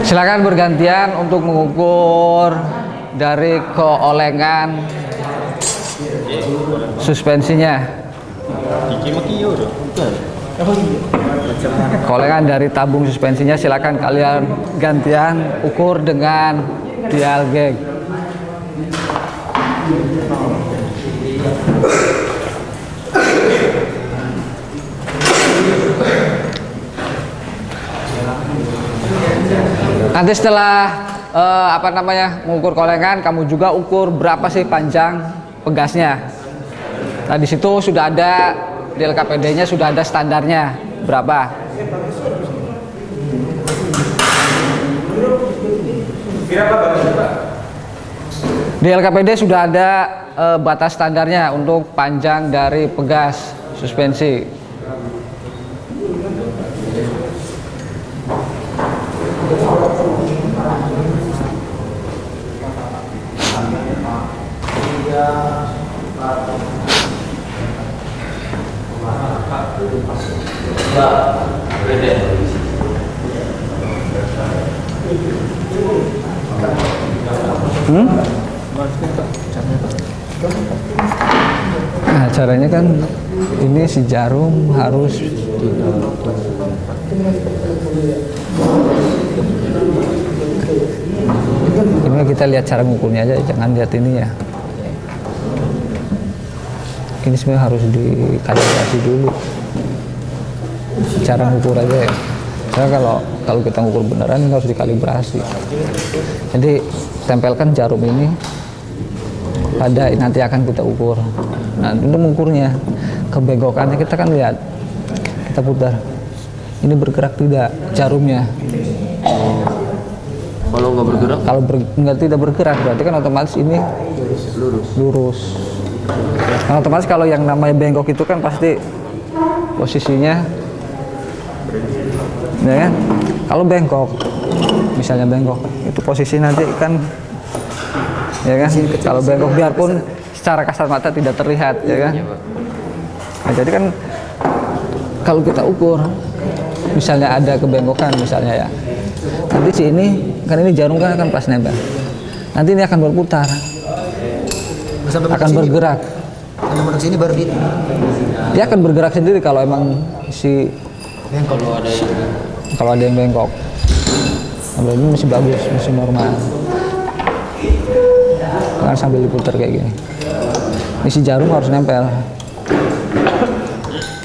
Silakan bergantian untuk mengukur dari keolengan suspensinya. Keolengan dari tabung suspensinya silakan kalian gantian ukur dengan dial gauge. Nanti setelah mengukur keolengan, kamu juga ukur berapa sih panjang pegasnya. Nah, di situ sudah ada di LKPD-nya, sudah ada standarnya berapa. Di LKPD sudah ada batas standarnya untuk panjang dari pegas suspensi. Nah, caranya kan ini si jarum harus ini kita lihat cara ngukurnya aja, jangan lihat ini ya. Ini sebenarnya harus dikalibrasi dulu. Cara ngukur aja ya. Karena kalau kita ngukur beneran ini harus dikalibrasi. Jadi tempelkan jarum ini pada nanti akan kita ukur. Nah, itu mengukurnya. Kebegokannya kita kan lihat. Kita putar. Ini bergerak tidak jarumnya. Kalau nggak bergerak? Kalau tidak bergerak berarti kan otomatis ini lurus. Kan otomatis kalau yang namanya bengkok itu kan pasti posisinya, ya kan? Kalau bengkok, misalnya bengkok, itu posisi nanti kan, ya kan? Kalau bengkok biarpun secara kasat mata tidak terlihat, ya kan? Nah, jadi kan kalau kita ukur, misalnya ada kebengkokan, misalnya ya, nanti si ini kan ini jarum kan akan pas nempel, nanti ini akan berputar, akan bergerak. Sampai sini baru Dia akan bergerak sendiri kalau emang si bengkok. kalau ada yang bengkok. Nah, ini masih bagus, masih normal. Kan sambil diputar kayak gini. Ini si jarum harus nempel.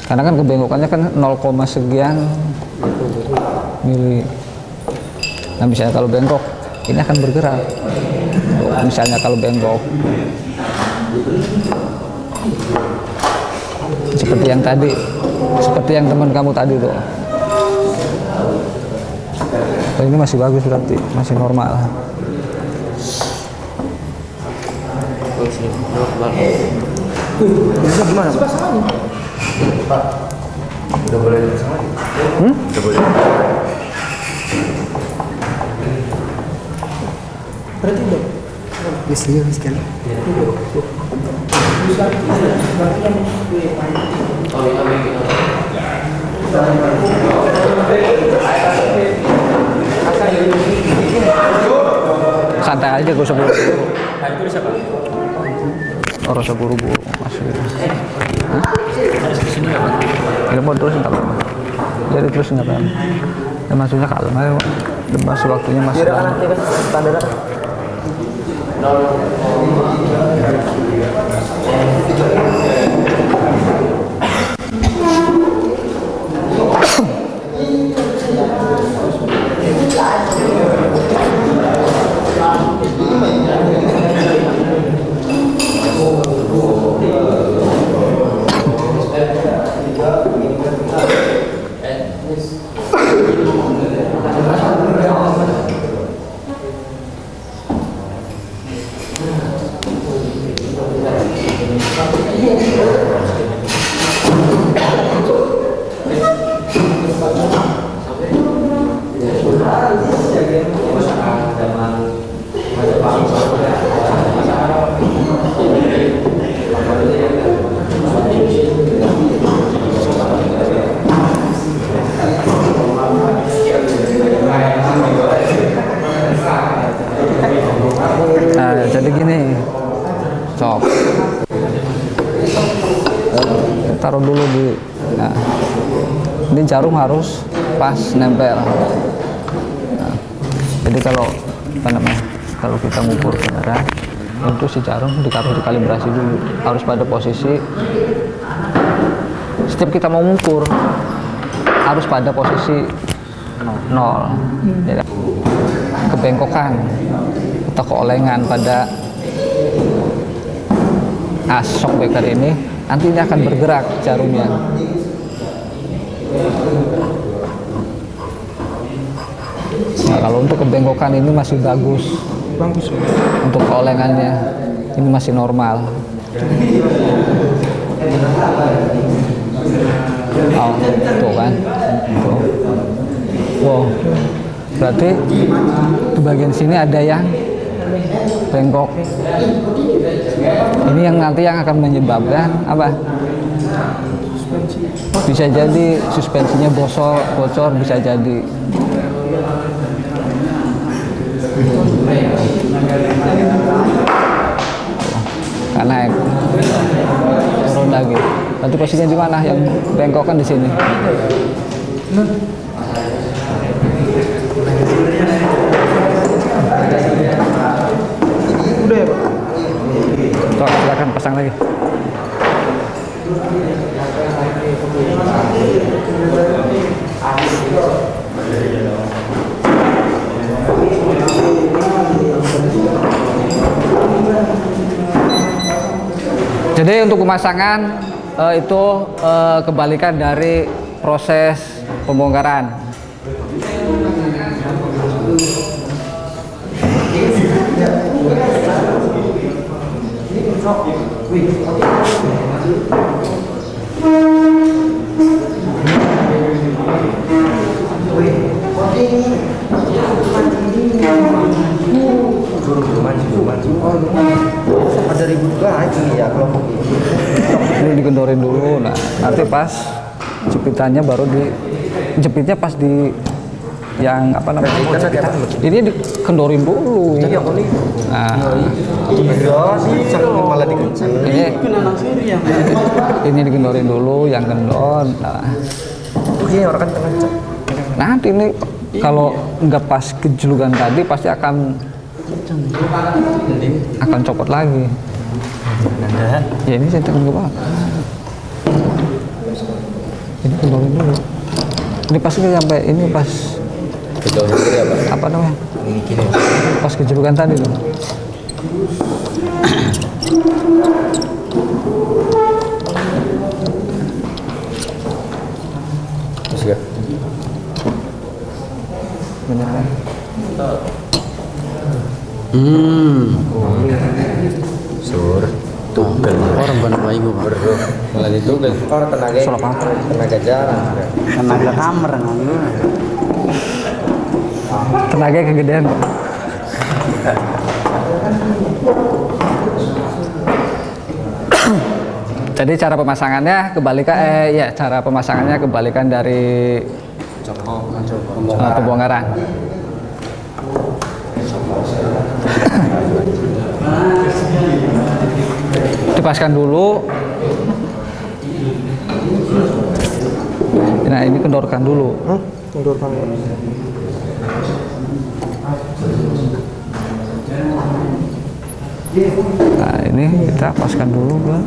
Karena kan kebengkokannya kan 0, sekian mili. Nah, misalnya kalau bengkok, ini akan bergerak. Misalnya kalau bengkok, seperti yang tadi, seperti yang teman kamu tadi tuh. Oh, ini masih bagus berarti, masih normal. Bisa gimana, Pak? Pak, udah boleh sama lagi? Udah boleh. Berarti udah. Biasanya sekali. Santai aja, gak usah buru-buru. Nah, itu bisa Pak. Orang usah buru-buru masih. Harus di sini nggak Pak? Kita mau terus nggak apa-apa. Jadi terus nggak apa-apa. Ya, maksudnya kalau masih waktunya masih lama. Nah, jadi gini, sok taruh dulu di. Nah, ini jarum harus pas nempel. Nah, jadi kalau apa namanya, kalau kita ngukur beneran, itu si jarum harus dikalibrasi dulu, harus pada posisi. Setiap kita mau mengukur harus pada posisi 0. Ya, kebengkokan atau keolengan pada shockbreaker ini nanti ini akan bergerak jarumnya. Nah, kalau untuk kebengkokan ini masih bagus, untuk keolengannya ini masih normal. Oh, tuh kan, tuh. Wow, berarti di bagian sini ada yang bengkok. Ini yang nanti yang akan menyebabkan apa? Bisa jadi suspensinya bocor bisa jadi. Naik turun lagi. Nanti posisinya di mana? Yang bengkok kan di sini. Udah ya Pak? Sok, silakan pasang lagi. Jadi untuk pemasangan itu kebalikan dari proses pembongkaran. Ada ribut lagi ya kelompok ini. Ini digendorin dulu, nah nanti pas jepitannya baru jepitnya pas di yang apa namanya? Ini dikendorin dulu. Nah, Malah dikencang. ini digendorin dulu, yang kendor. Nah, Ini orang kan kencang. nanti ini kalau nggak pas kejulukan tadi pasti akan copot lagi. Ya ini saya tekan ke bawah. Ini kendorin dulu. Ini pasti sampai ini pas apa namanya? Pas kejulukan tadi tuh. Bener kan? Sur. Tugel. Orang benar baik gua. Lagi tugel. Orang tenaga. Soal apa? Tenaga jalan. Tenaga kamar Tenaga kegedean. Jadi cara pemasangannya kebalikan dari pembongkaran. Dipaskan dulu. Nah ini kendorkan dulu. Kendorkan. Nah ini kita paskan dulu Bang.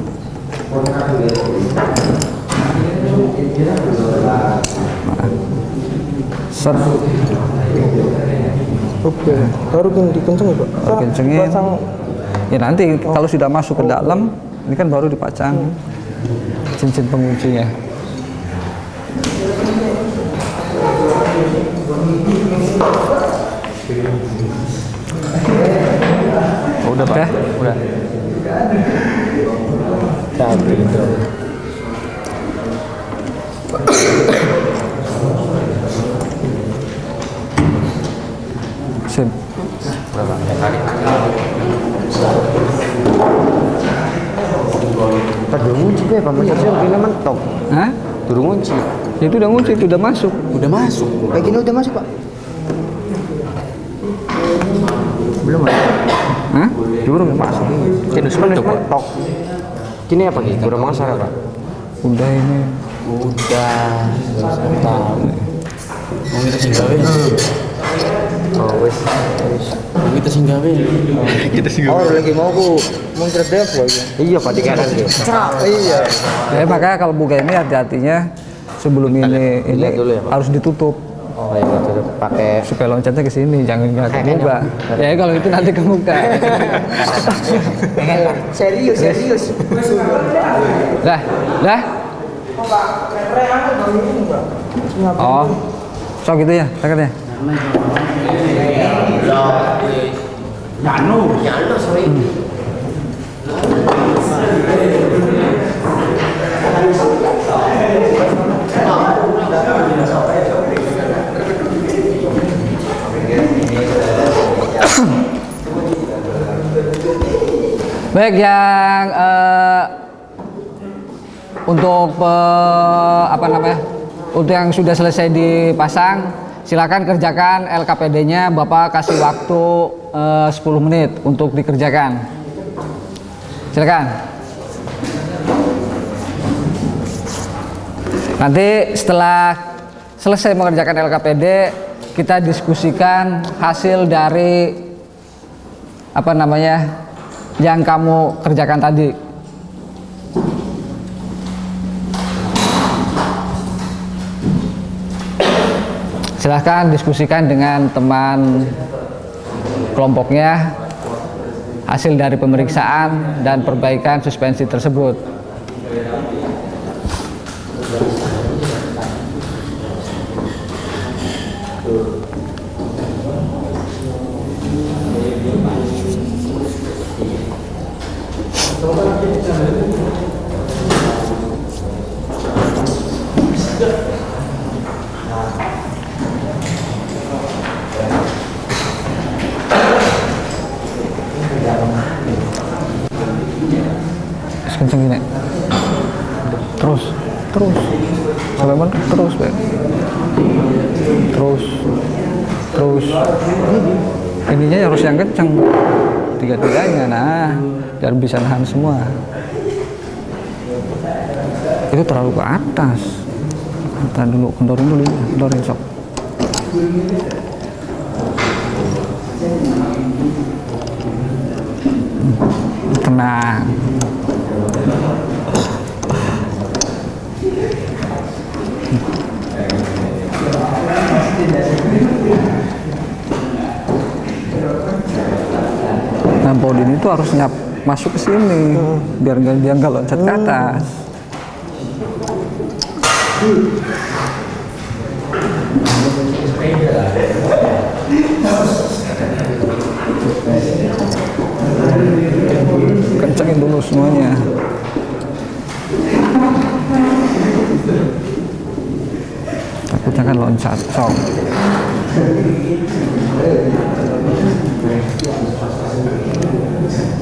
Set. Oke. Baru dikenceng ya Pak? Baru kencengin. Ya nanti kalau sudah masuk ke dalam, ini kan baru dipasang cincin penguncinya. Udah Pak. Udah. Tapi itu. Sip. Berapa? Tadi ngunci ya Pak, maksudnya begini mentok. Hah? Turun ngunci. Ya itu udah ngunci, itu udah masuk. Udah masuk. Kayak gini udah masuk Pak? Belum ada. Hah? Belum masuk. Kini sebenarnya mentok. Kini apa gitu? Udah masuk ya Pak? Udah ini. Udah. Tahu. Mau kita singgawe. Oh wes. Mau kita singgawe. Oh lagi mau cerdas lagi. Iya Pak di kanan dia. Iya. Ya makanya kalau buka ini hati-hatinya sebelum ini dulu ya, Pak? harus ditutup. Oh iya betul. Pakai Supaya loncatnya ke sini, jangan ke muka. Ya kalau itu nanti ke muka. serius. Dah. Oh, so gitu ya, takutnya. Baik, yang untuk untuk yang sudah selesai dipasang, silakan kerjakan LKPD-nya. Bapak kasih waktu 10 menit untuk dikerjakan. Silakan. Nanti setelah selesai mengerjakan LKPD, kita diskusikan hasil dari yang kamu kerjakan tadi. Silahkan diskusikan dengan teman kelompoknya hasil dari pemeriksaan dan perbaikan suspensi tersebut. Kenceng gini. Terus sampai mana? Terus ininya harus yang kenceng, tiga-tiganya. Nah, biar bisa nahan semua. Itu terlalu ke atas. Kita dulu kendorin sok. Tenang. Nah, Bodin itu harus masuk ke sini biar dia nggak loncat ke atas. Kencengin dulu semuanya. Takut jangan loncat, sok.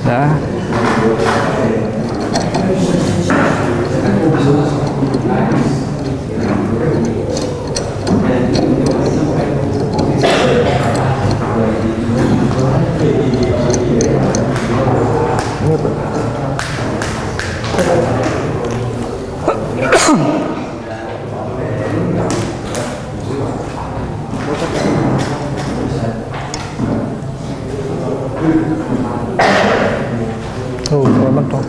Dah. Tuh, memang tuh.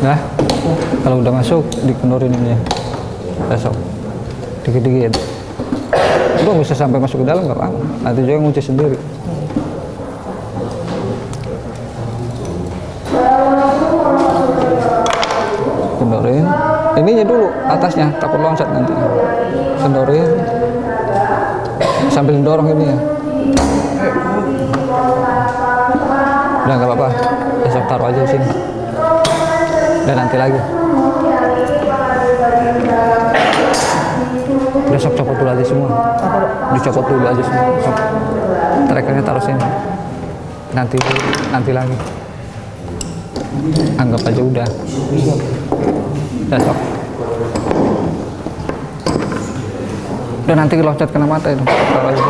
Nah, kalau udah masuk dikendorin ininya. Besok dikit-dikit. Itu bisa sampai masuk ke dalam nggak apa-apa. Nanti juga ngunci sendiri. Kendorin. Ininya dulu, atasnya takut loncat nanti. Kendorin. Sambil dorong ini ya. Udah nggak apa-apa. Besok taruh aja di sini. Dan nanti lagi. Besok copot dulu aja semua. Dicopot dulu aja semua. Trackernya taruh sini. Nanti lagi. Anggap aja udah. Besok. Udah nanti loncat kena mata itu. Taruh aja.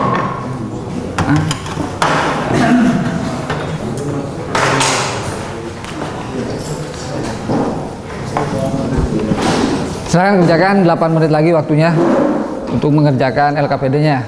Sekarang kerjakan 8 menit lagi waktunya untuk mengerjakan LKPD-nya.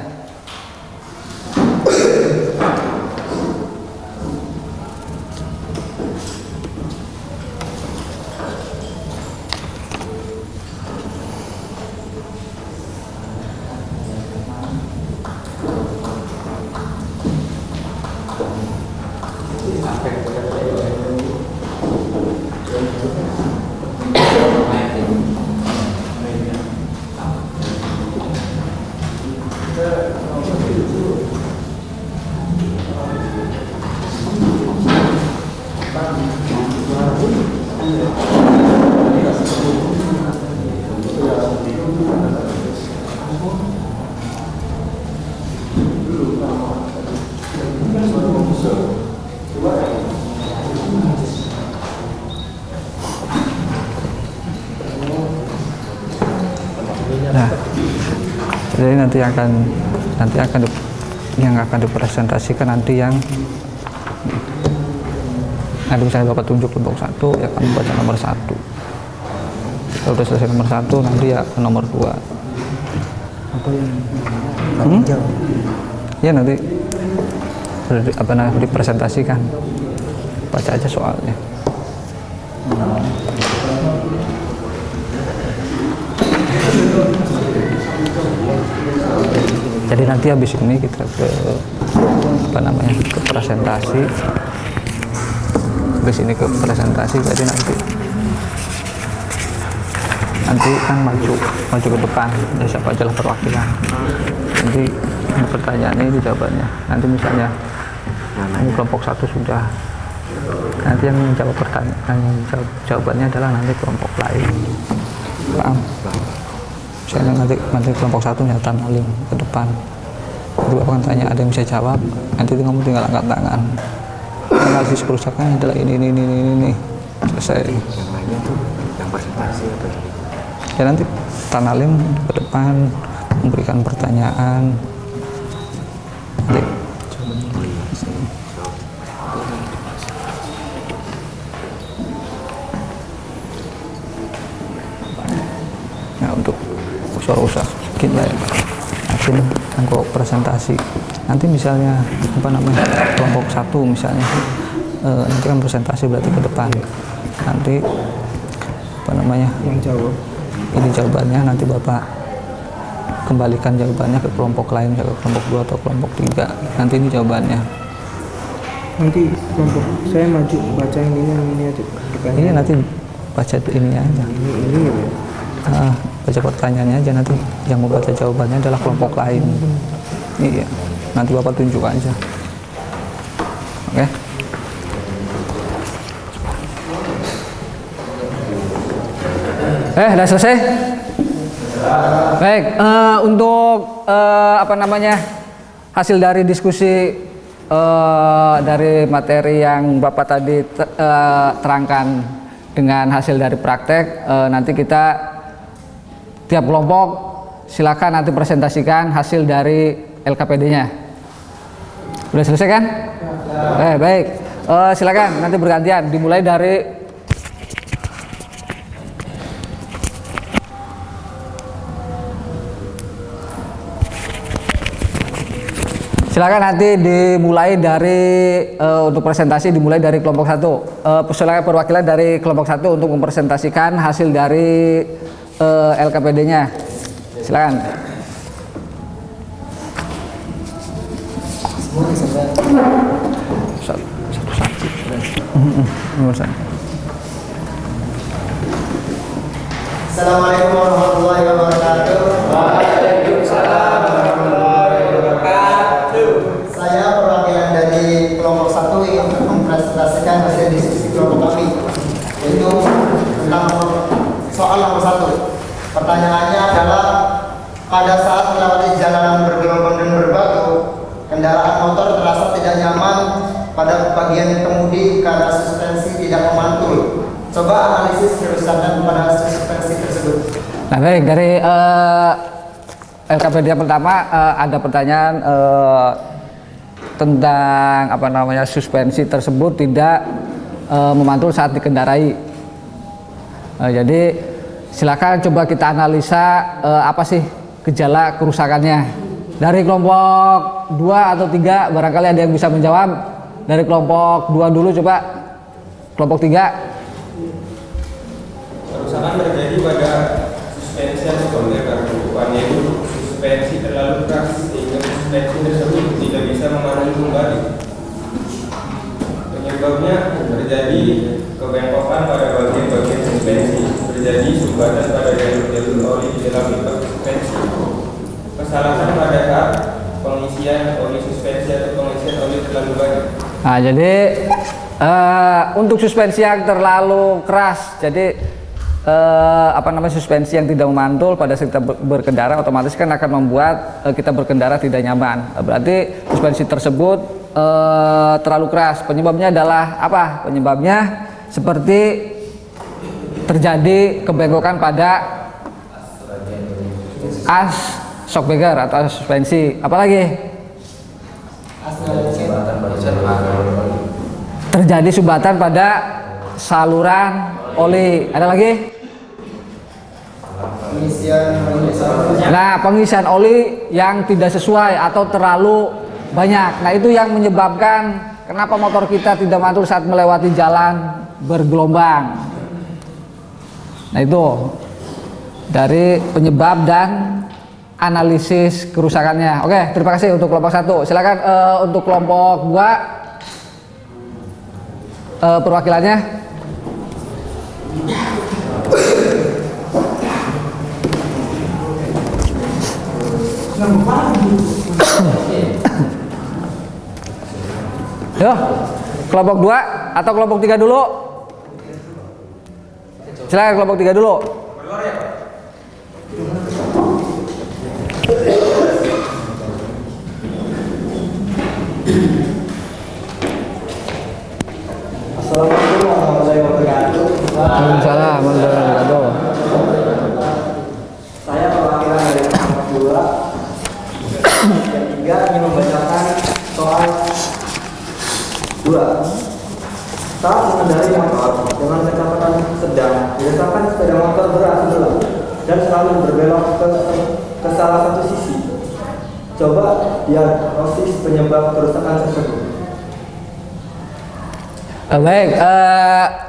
Nah, jadi nanti akan yang akan dipresentasikan nanti misalnya Bapak tunjuk kelompok 1 ya akan membaca nomor 1. Kalau sudah selesai nomor 1 nanti ya ke nomor 2. Apa yang jawab? Ya nanti dipresentasikan. Baca aja soalnya. Jadi nanti habis ini kita ke presentasi. Habis ini ke presentasi, berarti nanti kan maju ke depan, ya siapa aja lah perwakilan. Nanti ini pertanyaannya, ini jawabannya. Nanti misalnya ini kelompok 1 sudah, nanti yang menjawab pertanyaan, jawabannya adalah nanti kelompok lain. Paham? Misalnya nanti kelompok 1 nyata maling ke depan, jadi akan tanya ada yang bisa jawab, nanti kamu tinggal angkat tangan. Analisis kerusakan adalah ini selesai. Yang lainnya tuh yang presentasi atau ya nanti Tanalim ke depan memberikan pertanyaan. Nanti nah, untuk usaha kita yakin kok presentasi nanti misalnya kelompok 1 misalnya nanti kan presentasi berarti ke depan, nanti yang jawab ini jawabannya, nanti Bapak kembalikan jawabannya ke kelompok lain, ke kelompok 2 atau kelompok 3, nanti ini jawabannya. nanti kelompok saya maju baca yang ini aja Ini nanti baca ini aja, ini ya. baca pertanyaannya aja, nanti yang mau baca jawabannya adalah kelompok lain. Iya, nanti Bapak tunjuk aja. Oke? Udah selesai? Baik, untuk hasil dari diskusi dari materi yang Bapak tadi terangkan dengan hasil dari praktek, nanti kita tiap kelompok silakan nanti presentasikan hasil dari LKPD-nya. Sudah selesai kan? Baik. Silakan nanti bergantian, dimulai dari untuk presentasi dimulai dari kelompok 1. Silakan perwakilan dari kelompok 1 untuk mempresentasikan hasil dari LKPD-nya. Silakan. Satu-satu. Assalamualaikum warahmatullahi wabarakatuh. Waalaikumsalam warahmatullahi wabarakatuh. Saya perwakilan dari kelompok 1 ingin mempresentasikan hasil diskusi kelompok kami, yaitu tentang soal nomor 1. Pertanyaannya adalah, pada saat melewati jalanan bergelombang dan berbatu, kendaraan motor terasa tidak nyaman pada bagian kemudi karena suspensi tidak memantul. Coba analisis kerusakan pada suspensi tersebut. Nah, baik, dari LKPD yang pertama ada pertanyaan tentang suspensi tersebut tidak memantul saat dikendarai. Jadi silakan coba kita analisa apa sih gejala kerusakannya. Dari kelompok 2 atau 3 barangkali ada yang bisa menjawab. Dari kelompok 2 dulu coba. Kelompok 3. Kerusakan terjadi pada suspensi atau konvektor rupanya itu suspensi terlalu keras sehingga suspensi tersebut tidak bisa memantul kembali. Penyebabnya terjadi kebengkokan pada bagian-bagian suspensi, terjadi sumbatan pada jalur-jalur oli di dalam pipa suspensi, kesalahan pada saat pengisian pengisian oli suspensi atau pengisian oli terlalu banyak? Nah, jadi untuk suspensi yang terlalu keras, jadi suspensi yang tidak memantul pada saat kita berkendara, otomatis kan akan membuat kita berkendara tidak nyaman. Berarti suspensi tersebut terlalu keras. Penyebabnya adalah apa? Penyebabnya seperti terjadi kebengkokan pada as shockbreaker atau suspensi. Apalagi? Terjadi sumbatan pada saluran oli. Ada lagi? Nah, pengisian oli yang tidak sesuai atau terlalu banyak. Nah, itu yang menyebabkan kenapa motor kita tidak mantul saat melewati jalan bergelombang. Nah, itu dari penyebab dan analisis kerusakannya. Oke, terima kasih untuk kelompok 1. Silakan untuk kelompok 2 perwakilannya. Yo, kelompok 2 atau kelompok 3 dulu? Silakan kelompok 3 dulu. Assalamualaikum warahmatullahi wabarakatuh. Waalaikumsalam warahmatullahi wabarakatuh. Saya perwakilan dari kelompok 2. Yang 3 ingin membacakan soal 2. Saat mengendarai motor dengan kecepatan sedang, dirasakan sepeda motor berat sebelah dan selalu berbelok ke salah satu sisi. Coba diagnosis penyebab kerusakan tersebut. Baik,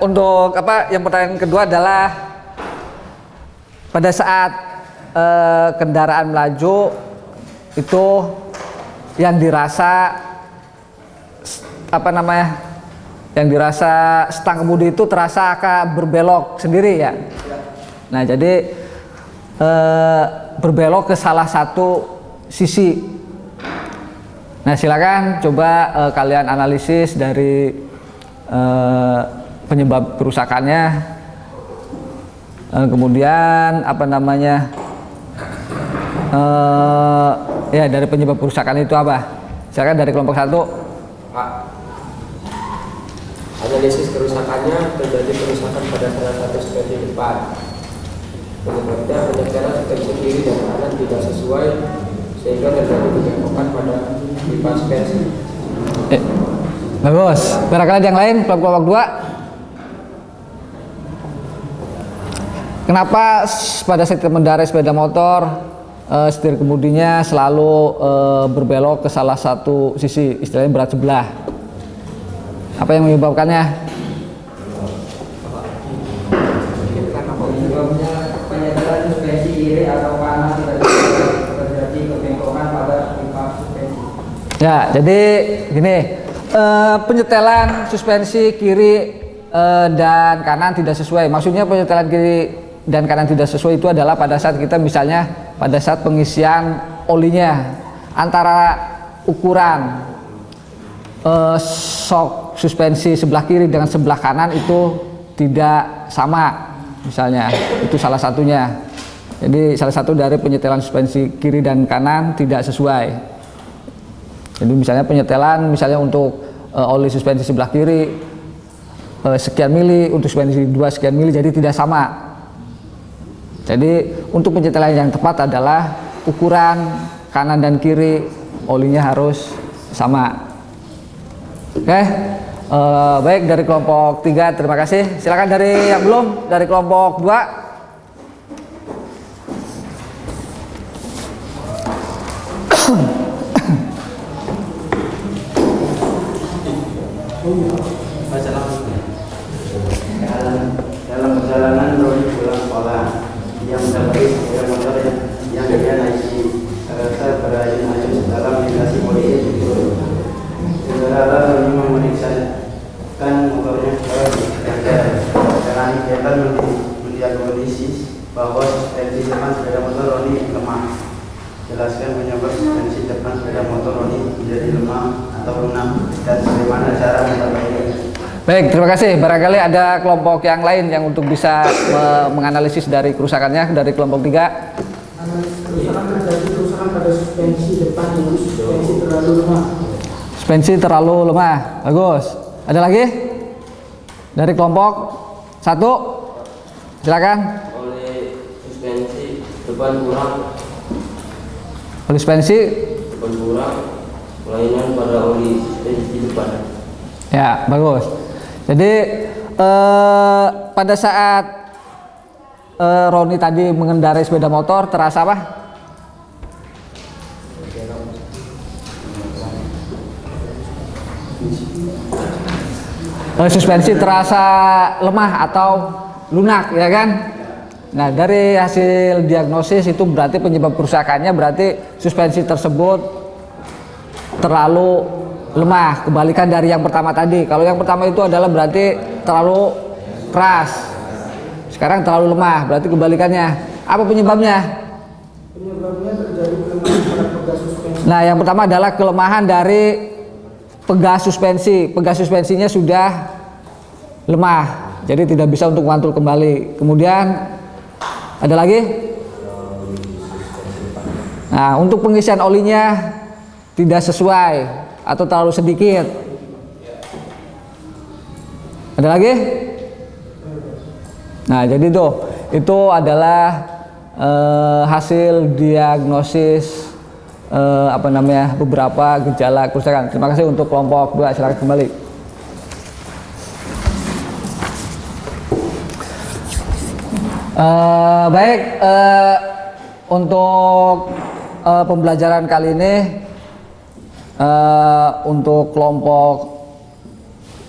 untuk yang pertanyaan kedua adalah pada saat kendaraan melaju itu yang dirasa yang dirasa stang kemudi itu terasa akan berbelok sendiri ya. Nah, jadi berbelok ke salah satu sisi. Nah, silakan coba kalian analisis dari penyebab kerusakannya, kemudian dari penyebab kerusakan itu apa? Silakan dari kelompok 1. Pak, analisis kerusakannya terjadi kerusakan pada salah satu suspensi depan. Penyebabnya penyetelan suspensi kiri dan kanan tidak sesuai sehingga terjadi kebengkokan pada pipa suspensi. Bagus. Barangkali yang lain kelompok 2. Kenapa pada saat mengendarai sepeda motor setir kemudinya selalu berbelok ke salah satu sisi, istilahnya berat sebelah? Apa yang menyebabkannya? Karena penyebabnya penyetelan suspensi kiri atau kanan tidak terjadi kebengkokan pada pipa suspensi. Ya, jadi gini, penyetelan suspensi kiri dan kanan tidak sesuai. Maksudnya penyetelan kiri dan kanan tidak sesuai itu adalah pada saat kita misalnya pada saat pengisian olinya, antara ukuran shock suspensi sebelah kiri dengan sebelah kanan itu tidak sama, misalnya itu salah satunya. Jadi salah satu dari penyetelan suspensi kiri dan kanan tidak sesuai. Jadi misalnya penyetelan untuk oli suspensi sebelah kiri sekian mili, untuk suspensi 2 sekian mili, jadi tidak sama. Jadi untuk penyetelan yang tepat adalah ukuran kanan dan kiri olinya harus sama. Oke, baik, dari kelompok 3 terima kasih. Silakan dari yang belum, dari kelompok 2. Dalam perjalanan Roni pulang sekolah, dia mendapati sepeda motor yang dia naiki serta berayun-ayun dalam melintasi polisi. Saudara Roni memeriksakan motornya ke bengkel. Karena bengkel mendiagnosis bahwa suspensi depan sepeda motor Roni lemah. Jelaskan penyebab suspensi depan sepeda motor Roni menjadi lemah atau lunak dan bagaimana cara memperbaikinya? Baik, terima kasih. Barangkali ada kelompok yang lain yang untuk bisa menganalisis dari kerusakannya dari kelompok 3. Kerusakan terjadi kerusakan pada suspensi depan yang suspensi terlalu lemah. Suspensi terlalu lemah. Bagus. Ada lagi? Dari kelompok 1. Silakan. Oleh suspensi depan kurang, Oli suspensi. depan kurang, kelainan pada oli suspensi depan. Ya, bagus. Jadi pada saat Roni tadi mengendarai sepeda motor terasa apa? Suspensi terasa lemah atau lunak, ya kan? Nah, dari hasil diagnosis itu berarti penyebab kerusakannya berarti suspensi tersebut terlalu lemah, kebalikan dari yang pertama tadi. Kalau yang pertama itu adalah berarti terlalu keras, sekarang terlalu lemah, berarti kebalikannya. Apa penyebabnya? Penyebabnya terjadi kelemahan pada pegas suspensi. Nah, yang pertama adalah kelemahan dari pegas suspensi. Pegas suspensinya sudah lemah, jadi tidak bisa untuk mantul kembali. Kemudian ada lagi? Nah, untuk pengisian olinya tidak sesuai atau terlalu sedikit. Ada lagi? Nah, jadi itu adalah hasil diagnosis beberapa gejala kerusakan. Terima kasih untuk kelompok 2, silakan kembali. Baik, untuk pembelajaran kali ini untuk kelompok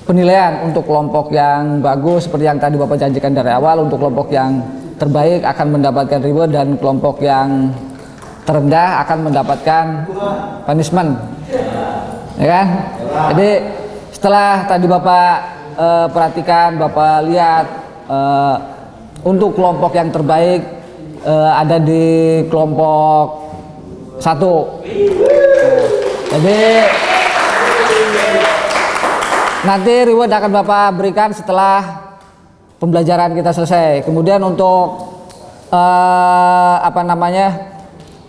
penilaian, untuk kelompok yang bagus seperti yang tadi Bapak janjikan dari awal, untuk kelompok yang terbaik akan mendapatkan reward dan kelompok yang terendah akan mendapatkan punishment, ya kan? Jadi setelah tadi Bapak perhatikan, Bapak lihat untuk kelompok yang terbaik ada di kelompok 1. Jadi nanti reward akan Bapak berikan setelah pembelajaran kita selesai. Kemudian untuk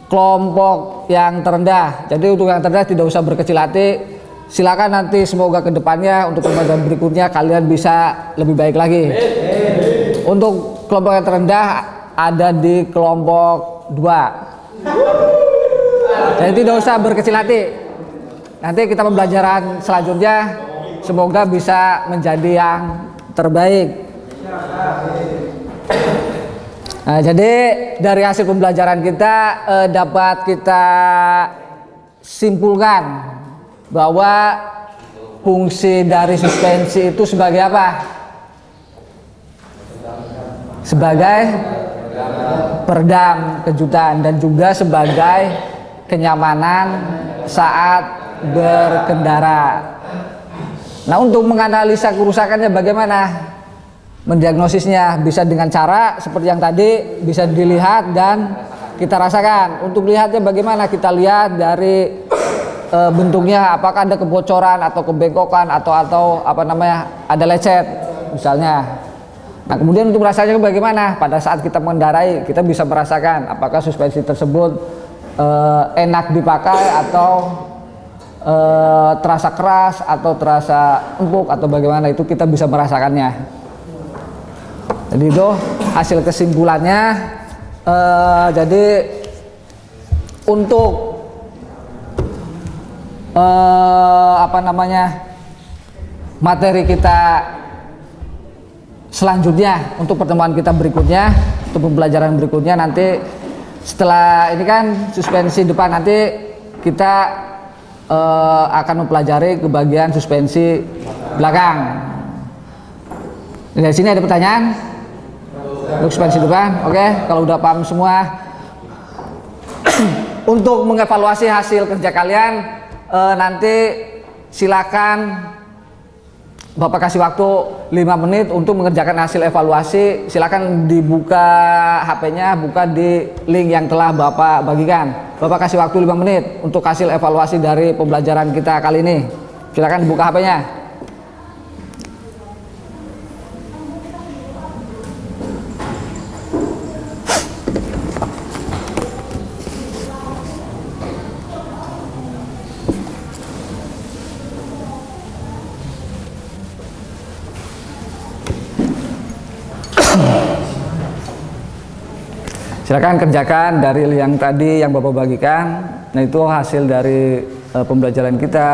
kelompok yang terendah. Jadi untuk yang terendah tidak usah berkecil hati. Silakan nanti semoga kedepannya untuk pembelajaran berikutnya kalian bisa lebih baik lagi. Untuk kelompok yang terendah ada di kelompok 2. Jadi tidak usah berkecil hati. Nanti kita pembelajaran selanjutnya semoga bisa menjadi yang terbaik. Nah, jadi dari hasil pembelajaran kita dapat kita simpulkan bahwa fungsi dari suspensi itu sebagai apa? Sebagai peredam kejutan dan juga sebagai kenyamanan saat berkendara. Nah, untuk menganalisa kerusakannya bagaimana? Mendiagnosisnya bisa dengan cara seperti yang tadi, bisa dilihat dan kita rasakan. Untuk lihatnya bagaimana? Kita lihat dari bentuknya, apakah ada kebocoran atau kebengkokan atau ada lecet misalnya. Nah, kemudian untuk rasanya bagaimana? Pada saat kita mengendarai, kita bisa merasakan apakah suspensi tersebut enak dipakai atau terasa keras atau terasa empuk atau bagaimana, itu kita bisa merasakannya. Jadi itu hasil kesimpulannya. Jadi untuk materi kita selanjutnya, untuk pertemuan kita berikutnya, untuk pembelajaran berikutnya nanti setelah ini kan suspensi depan, nanti kita akan mempelajari ke bagian suspensi belakang. Dari sini ada pertanyaan? Untuk suspensi depan, oke. Kalau udah paham semua, untuk mengevaluasi hasil kerja kalian nanti silakan Bapak kasih waktu 5 menit untuk mengerjakan hasil evaluasi. Silakan dibuka HP-nya, buka di link yang telah Bapak bagikan. Bapak kasih waktu 5 menit untuk hasil evaluasi dari pembelajaran kita kali ini. Silakan buka HP-nya. Silakan kerjakan dari yang tadi yang Bapak bagikan. Nah, itu hasil dari pembelajaran kita,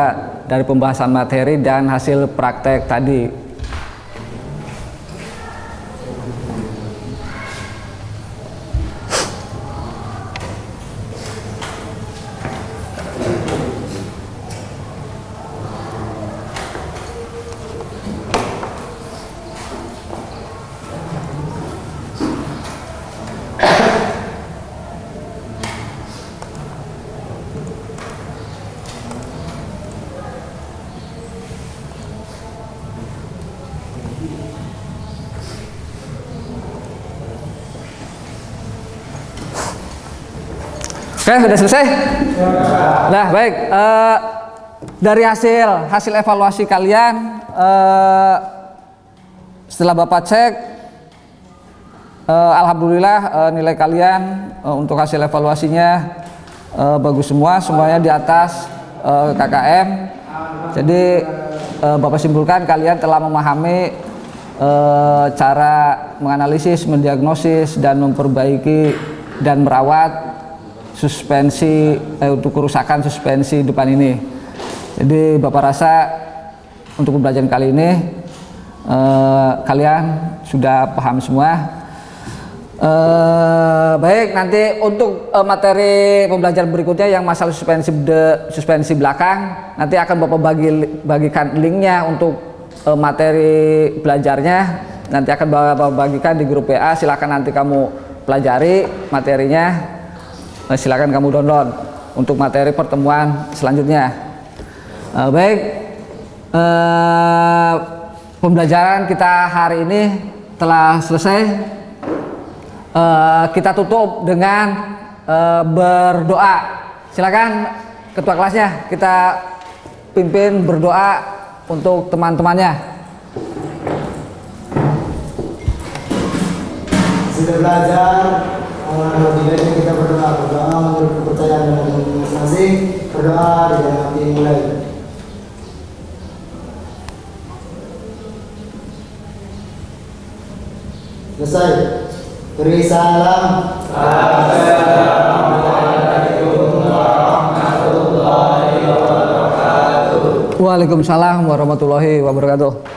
dari pembahasan materi dan hasil praktek tadi. Oke, sudah selesai? Nah, baik. Dari hasil evaluasi kalian, setelah Bapak cek, alhamdulillah nilai kalian untuk hasil evaluasinya bagus semua, semuanya di atas KKM. Jadi Bapak simpulkan kalian telah memahami cara menganalisis, mendiagnosis, dan memperbaiki dan merawat suspensi untuk kerusakan suspensi depan ini. Jadi Bapak rasa untuk pembelajaran kali ini kalian sudah paham semua. Baik, nanti untuk materi pembelajaran berikutnya yang masalah suspensi belakang, nanti akan Bapak bagikan linknya untuk materi belajarnya. Nanti akan Bapak bagikan di grup WA. Silakan nanti kamu pelajari materinya. Silakan kamu download untuk materi pertemuan selanjutnya. Baik, pembelajaran kita hari ini telah selesai. Kita tutup dengan berdoa. Silakan ketua kelasnya kita pimpin berdoa untuk teman-temannya. Sudah belajar. Alhamdulillah kita berdoa menurut kepercayaan dan masing-masing. Berdoa di dalam hati mulai. Selesai. Beri salam. Waalaikumsalam warahmatullahi wabarakatuh.